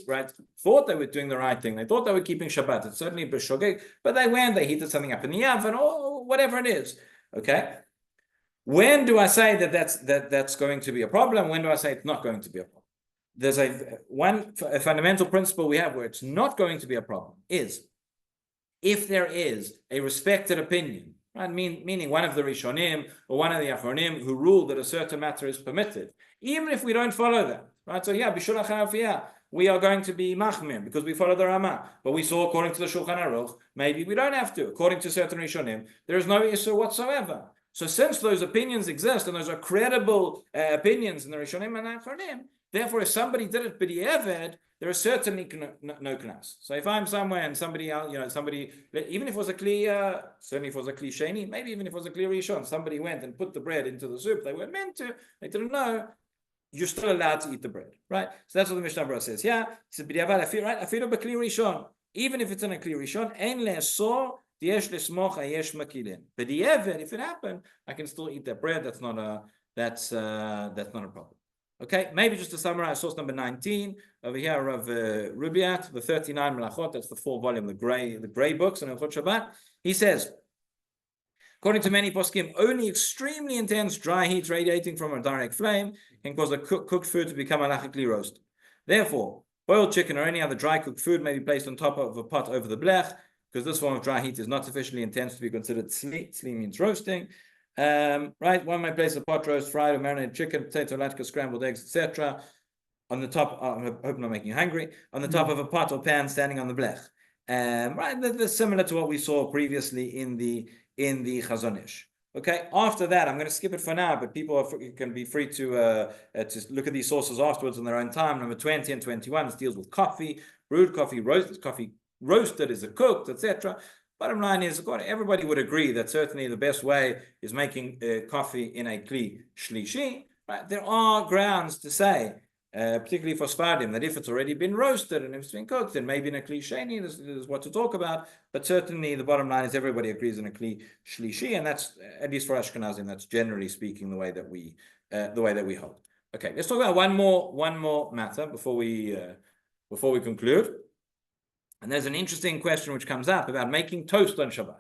[SPEAKER 1] thought they were doing the right thing, they thought they were keeping Shabbat, it's certainly b'shogeg, but they heated something up in the oven or whatever it is. Okay? When do I say that's going to be a problem? When do I say it's not going to be a problem? There's a fundamental principle we have where it's not going to be a problem is if there is a respected opinion, right? Meaning one of the Rishonim or one of the Achronim who ruled that a certain matter is permitted, even if we don't follow that, right? So bishul achar we are going to be machmir because we follow the Ramah, but we saw according to the Shulchan Aruch, maybe we don't have to. According to certain Rishonim, there is no issue whatsoever. So since those opinions exist and those are credible opinions in the Rishonim and Achronim, therefore, if somebody did it b'diavad, there is certainly no knas. So if I'm somewhere and somebody else, even if it was a kli, certainly if it was a kli sheni, maybe even if it was a kli rishon, somebody went and put the bread into the soup, they weren't meant to, they didn't know, you're still allowed to eat the bread, right? So that's what the Mishnah Berurah says. Yeah, he says b'diavad, right? Afilu b'kli rishon, even if it's in a kli rishon, ein le'asor diyesh lesmoch hayesh makilin. B'diavad, if it happened, I can still eat that bread. That's not that's not a problem. Okay, maybe just to summarize, source number 19 over here of Rubiat, the 39 Melachot. That's the full volume, the gray books on Hilchot Shabbat. He says, according to many poskim, only extremely intense dry heat radiating from a direct flame can cause a cooked food to become halachically roasted. Therefore, boiled chicken or any other dry cooked food may be placed on top of a pot over the blech, because this form of dry heat is not sufficiently intense to be considered tzli. Tzli means roasting. Right, one may place a pot roast, fried or marinated chicken, potato, latke, scrambled eggs, etc. on the top. I hope I'm not making you hungry. On the top of a pot or pan standing on the blech. Right, that's similar to what we saw previously in the Chazon Ish. Okay, after that, I'm going to skip it for now, but people can be free to look at these sources afterwards on their own time. Number 20 and 21, this deals with coffee, brewed coffee, roasted, is it cooked, etc. Bottom line is, everybody would agree that certainly the best way is making coffee in a kli shlishi. Right? There are grounds to say, particularly for Sfardim, that if it's already been roasted and if it's been cooked, then maybe in a kli sheni, there's what to talk about. But certainly the bottom line is everybody agrees in a kli shlishi, and that's, at least for Ashkenazim, that's generally speaking the way that we hold. Okay, let's talk about one more matter before we conclude. And there's an interesting question which comes up about making toast on Shabbat.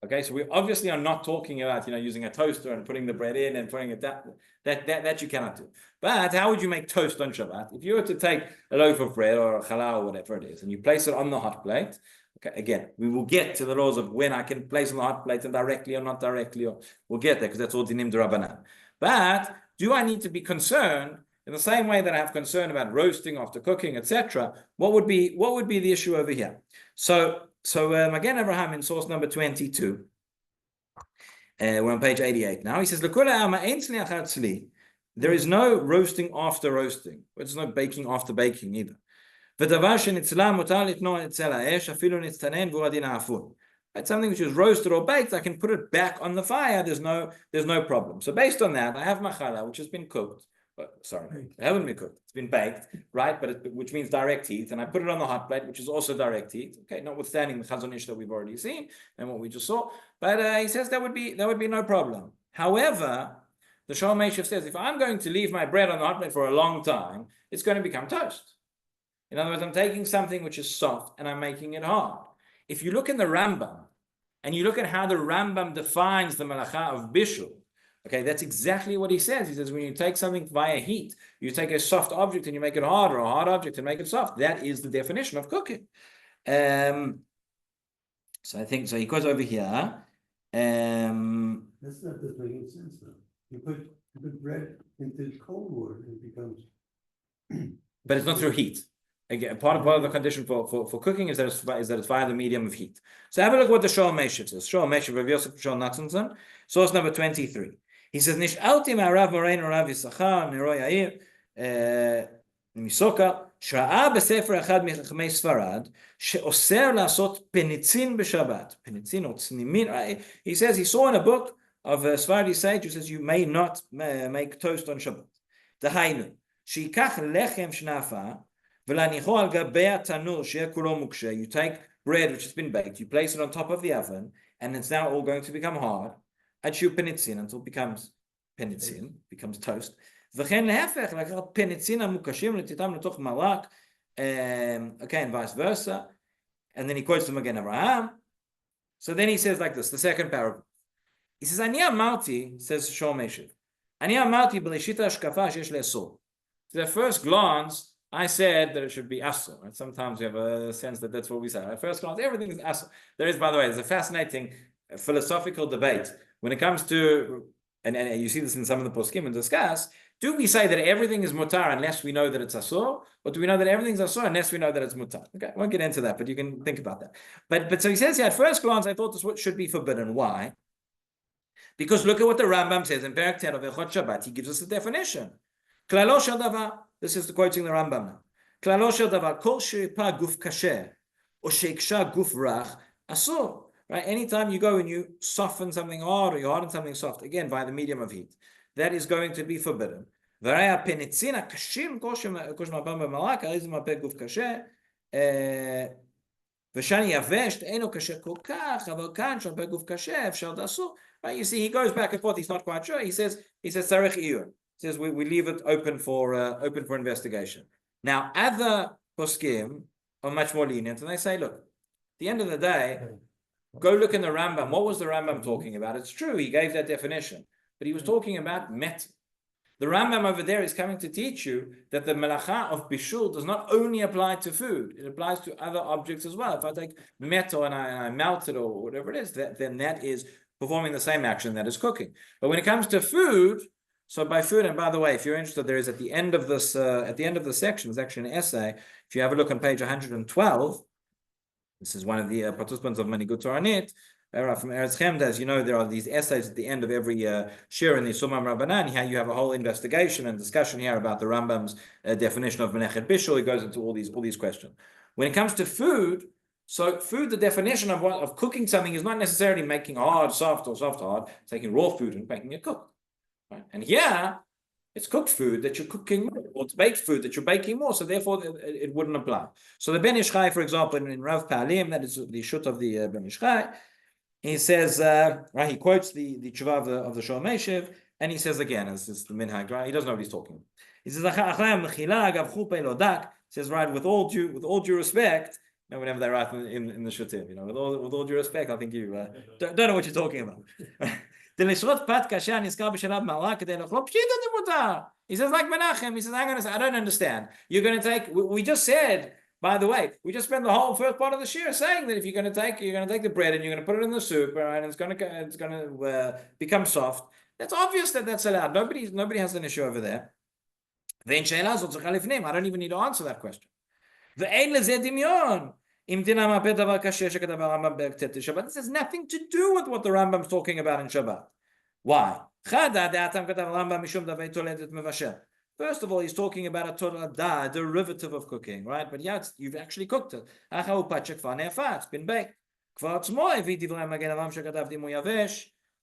[SPEAKER 1] Okay, so we obviously are not talking about using a toaster and putting the bread in and putting it down. That you cannot do. But how would you make toast on Shabbat? If you were to take a loaf of bread or a challah or whatever it is, and you place it on the hot plate. Okay, again, we will get to the laws of when I can place on the hot plate and directly or not directly. Or we'll get there because that's all dinim rabanan. But do I need to be concerned? In the same way that I have concern about roasting after cooking, etc., what would be the issue over here? So Magen Avraham in source number 22, we're on page 88 now. He says, there is no roasting after roasting. There's no baking after baking either. It's something which is roasted or baked. I can put it back on the fire. There's no problem. So based on that, I have machala, which has been cooked. Sorry, it hasn't been cooked. It's been baked, right? Which means direct heat, and I put it on the hot plate, which is also direct heat. Okay, notwithstanding the Chazon Ish that we've already seen and what we just saw, but he says that would be no problem. However, the Shalom Meshiv says if I'm going to leave my bread on the hot plate for a long time, it's going to become toast. In other words, I'm taking something which is soft and I'm making it hard. If you look in the Rambam and you look at how the Rambam defines the Malacha of Bishul. Okay, that's exactly what he says. He says when you take something via heat, you take a soft object and you make it hard, or a hard object and make it soft. That is the definition of cooking. So I think so. He goes over here.
[SPEAKER 2] That's not just making sense though. You put bread into cold water and it becomes.
[SPEAKER 1] But it's not through heat. Again, part of the condition for cooking is that it's via the medium of heat. So have a look at what the Shalom Meshiv says. Shalom Meshiv, Rav Yosef Shol Natsanson, source number 23. He says, Nish'alti ma'arav Moreinu Rav Yisachar, Nero Yair, Misoka, Shra'a b'sefer echad michachmei Sfarad, she'oser la'asot penitzin b'Shabbat. Penitzin or tznimin. He says he saw in a book of a Sephardi sage who says you may not make toast on Shabbat. Dahainu, she'ikach lechem shnafa, you take bread which has been baked, you place it on top of the oven, and it's now all going to become hard. Until it becomes penitzin, becomes toast. Okay, and vice versa. And then he quotes them again, Abraham. So then he says like this, the second paragraph. He says, Ani amarti, says Shalom Meshiv, Ani amarti b'leishita hashkafa sheyesh le'asor. To the first glance, I said that it should be asur. And sometimes we have a sense that that's what we say. At first glance, everything is asur. There is, by the way, there's a fascinating philosophical debate when it comes to, and you see this in some of the poskim and discuss, do we say that everything is mutar unless we know that it's asur? Or do we know that everything's asur unless we know that it's mutar? Okay, I won't get into that, but you can think about that. But so he says here, at first glance, I thought this should be forbidden. Why? Because look at what the Rambam says in Perek Tet of Hilchot Shabbat. He gives us a definition. Klalo shel davar. This is quoting the Rambam now. Klalo shel davar kol she'ipa guf kasher or she'iksha guf rach asur. Right? Anytime you go and you soften something hard or you harden something soft, again by the medium of heat, that is going to be forbidden. V'raya penitzin kashim kol she'mapam b'malak alizim apek guf kasher. ושאני יבש, אינו קשה כל כך, אבל כאן שהרבה גוף קשה, אפשר לעשות. Right, you see, he goes back and forth. He's not quite sure. He says, "Tzarech iyur." He says, "We leave it open for investigation." Now, other poskim are much more lenient, and they say, "Look, at the end of the day, go look in the Rambam. What was the Rambam talking about? It's true, he gave that definition, but he was talking about met. The Rambam over there is coming to teach you that the melacha of bishul does not only apply to food; it applies to other objects as well. If I take metal and I melt it or whatever it is, then that is performing the same action that is cooking. But when it comes to food, so by food, and by the way, if you're interested, there is at the end of this section, there's actually an essay. If you have a look on page 112, this is one of the participants of Manigut Toranit, from Eretz Chemda. As you know, there are these essays at the end of every shir in the Sumam Rabbanan. Here you have a whole investigation and discussion here about the Rambam's definition of Menechet Bishul. He goes into all these questions. When it comes to food, so food, the definition of cooking something is not necessarily making hard, soft, or soft, hard. It's taking raw food and making it cooked. Right? And here, it's cooked food that you're cooking more, or it's baked food that you're baking more, so therefore it wouldn't apply. So the Ben Ish Chai, for example, in Rav Pa'alim, that is the shut of the Ben Ish Chai, he says, right, he quotes the tshuva of the Shalom Meshiv, and he says again, as is the minhag, right? He doesn't know what he's talking about. He says, says, right, with all due respect, whenever they write in the Shutim, with all due respect, I think you don't know what you're talking about. He says, like Menachem, he says, I don't understand. You're going to take, we just said, by the way, we just spent the whole first part of the shir saying that if you're going to take the bread and you're going to put it in the soup, and it's going to become soft. That's obvious that's allowed. Nobody has an issue over there. I don't even need to answer that question. But this has nothing to do with what the Rambam's talking about in Shabbat. Why? First of all, he's talking about a todah, a derivative of cooking, right? But yeah, you've actually cooked it. It's been baked.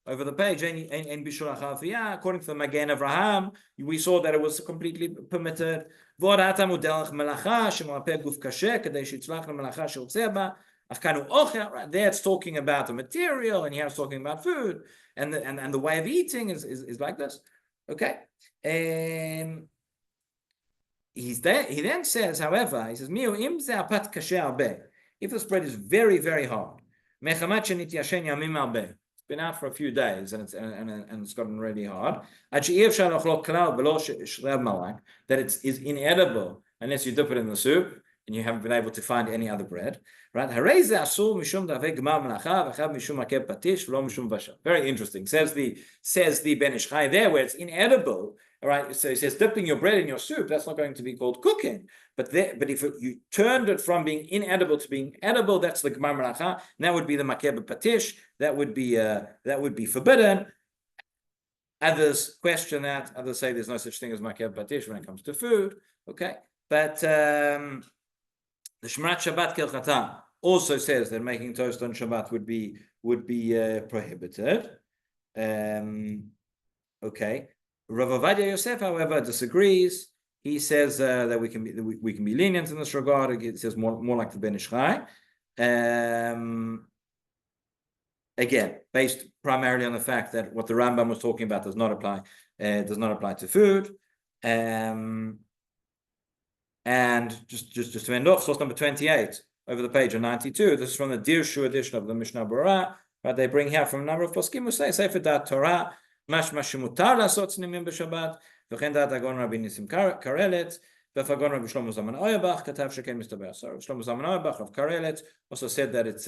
[SPEAKER 1] Over the page, according to the Magen Avraham, we saw that it was completely permitted. There it's talking about the material, and here it's talking about food, and the way of eating is like this. Okay. He then says, however, he says, if the spread is very, very hard, it's been out for a few days and it's gotten really hard, that it is inedible unless you dip it in the soup and you haven't been able to find any other bread, right? Very interesting. Says the Ben Ish Chai there, where it's inedible. All right, so he says dipping your bread in your soup, that's not going to be called cooking. But if you turned it from being inedible to being edible, that's the Gemar Melacha, and that would be the Makeh B'Patish. That would be forbidden. Others question that. Others say there's no such thing as Makeh B'Patish when it comes to food. Okay, but the Shemrat Shabbat Kelchata also says that making toast on Shabbat would be prohibited. Okay. Rav Ovadia Yosef, however, disagrees. He says that we can be lenient in this regard. It says more like the Ben Ish Chai. Again, based primarily on the fact that what the Rambam was talking about does not apply to food. And just to end off, source number 28 over the page on 92. This is from the Dirshu edition of the Mishnah Berurah. Right, they bring here from a number of poskim who say Sefer Dat Torah. משמע שמותר לעשות צנימים בשבת, וכן דעת הגאון רבי ניסים קרלץ, ואף הגאון רבי שלמה זלמן אוירבך כתב שכן מסתבר. So Shlomo Zalman Auerbach of Karelitz also said that it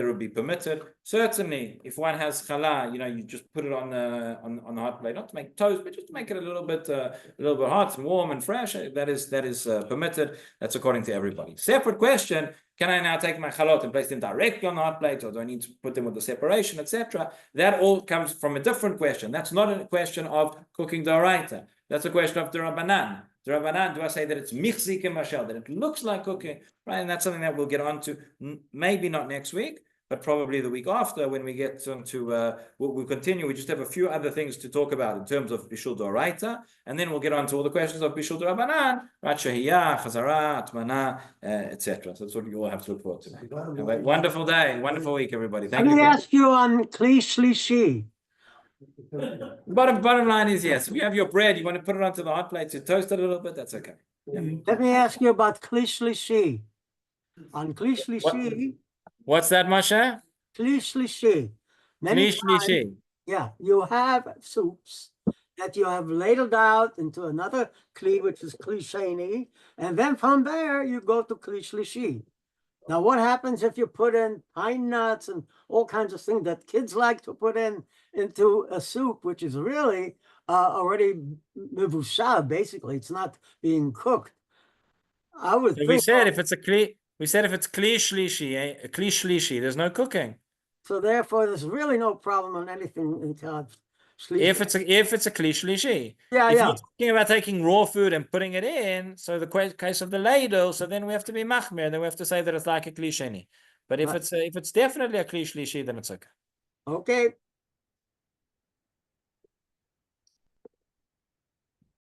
[SPEAKER 1] would be permitted. Certainly, if one has challah, you just put it on the hot plate, not to make toast, but just to make it a little bit hot and warm and fresh. That is permitted. That's according to everybody. Separate question. Can I now take my chalot and place them directly on the hot plate, or do I need to put them with the separation, etc.? That all comes from a different question. That's not a question of cooking d'oraita. That's a question of the rabanan. The rabanan, do I say that it's michzik and mashal, that it looks like cooking, right? And that's something that we'll get on to, maybe not next week, but probably the week after when we get into, we'll continue. We just have a few other things to talk about in terms of Bishul Doraita, and then we'll get on to all the questions of Bishul Rabanan, Rat Shehiyah, Chazara, Atmana, etc. So that's what you all have to look forward to. Have a wonderful day, wonderful week, everybody. Thank
[SPEAKER 5] Let
[SPEAKER 1] you.
[SPEAKER 5] me ask you on Kli Shlishi.
[SPEAKER 1] Bottom line is yes. If you have your bread, you want to put it onto the hot plate to toast it a little bit, that's okay.
[SPEAKER 5] Let me ask you about Kli Shlishi. On Kli Shlishi,
[SPEAKER 1] What's that, Masha?
[SPEAKER 5] Kli Shlishi. Many
[SPEAKER 1] Kli
[SPEAKER 5] times,
[SPEAKER 1] shlishi.
[SPEAKER 5] yeah, you have soups that you have ladled out into another Kli, which is Kli Sheni, and then from there you go to Kli Shlishi. Now, what happens if you put in pine nuts and all kinds of things that kids like to put into a soup, which is really already mevusha, basically, it's not being cooked. I would
[SPEAKER 1] So
[SPEAKER 5] think.
[SPEAKER 1] we said if it's kli shlishi, a kli shlishi, there's no cooking.
[SPEAKER 5] So therefore, there's really no problem on anything in God's
[SPEAKER 1] If it's a kli shlishi.
[SPEAKER 5] Yeah,
[SPEAKER 1] If
[SPEAKER 5] yeah.
[SPEAKER 1] you're talking about taking raw food and putting it in, so the case of the ladle, so then we have to be machmir, then we have to say that it's like a kli sheni. But if
[SPEAKER 5] Right.
[SPEAKER 1] it's definitely a kli shlishi, then it's okay.
[SPEAKER 5] Okay.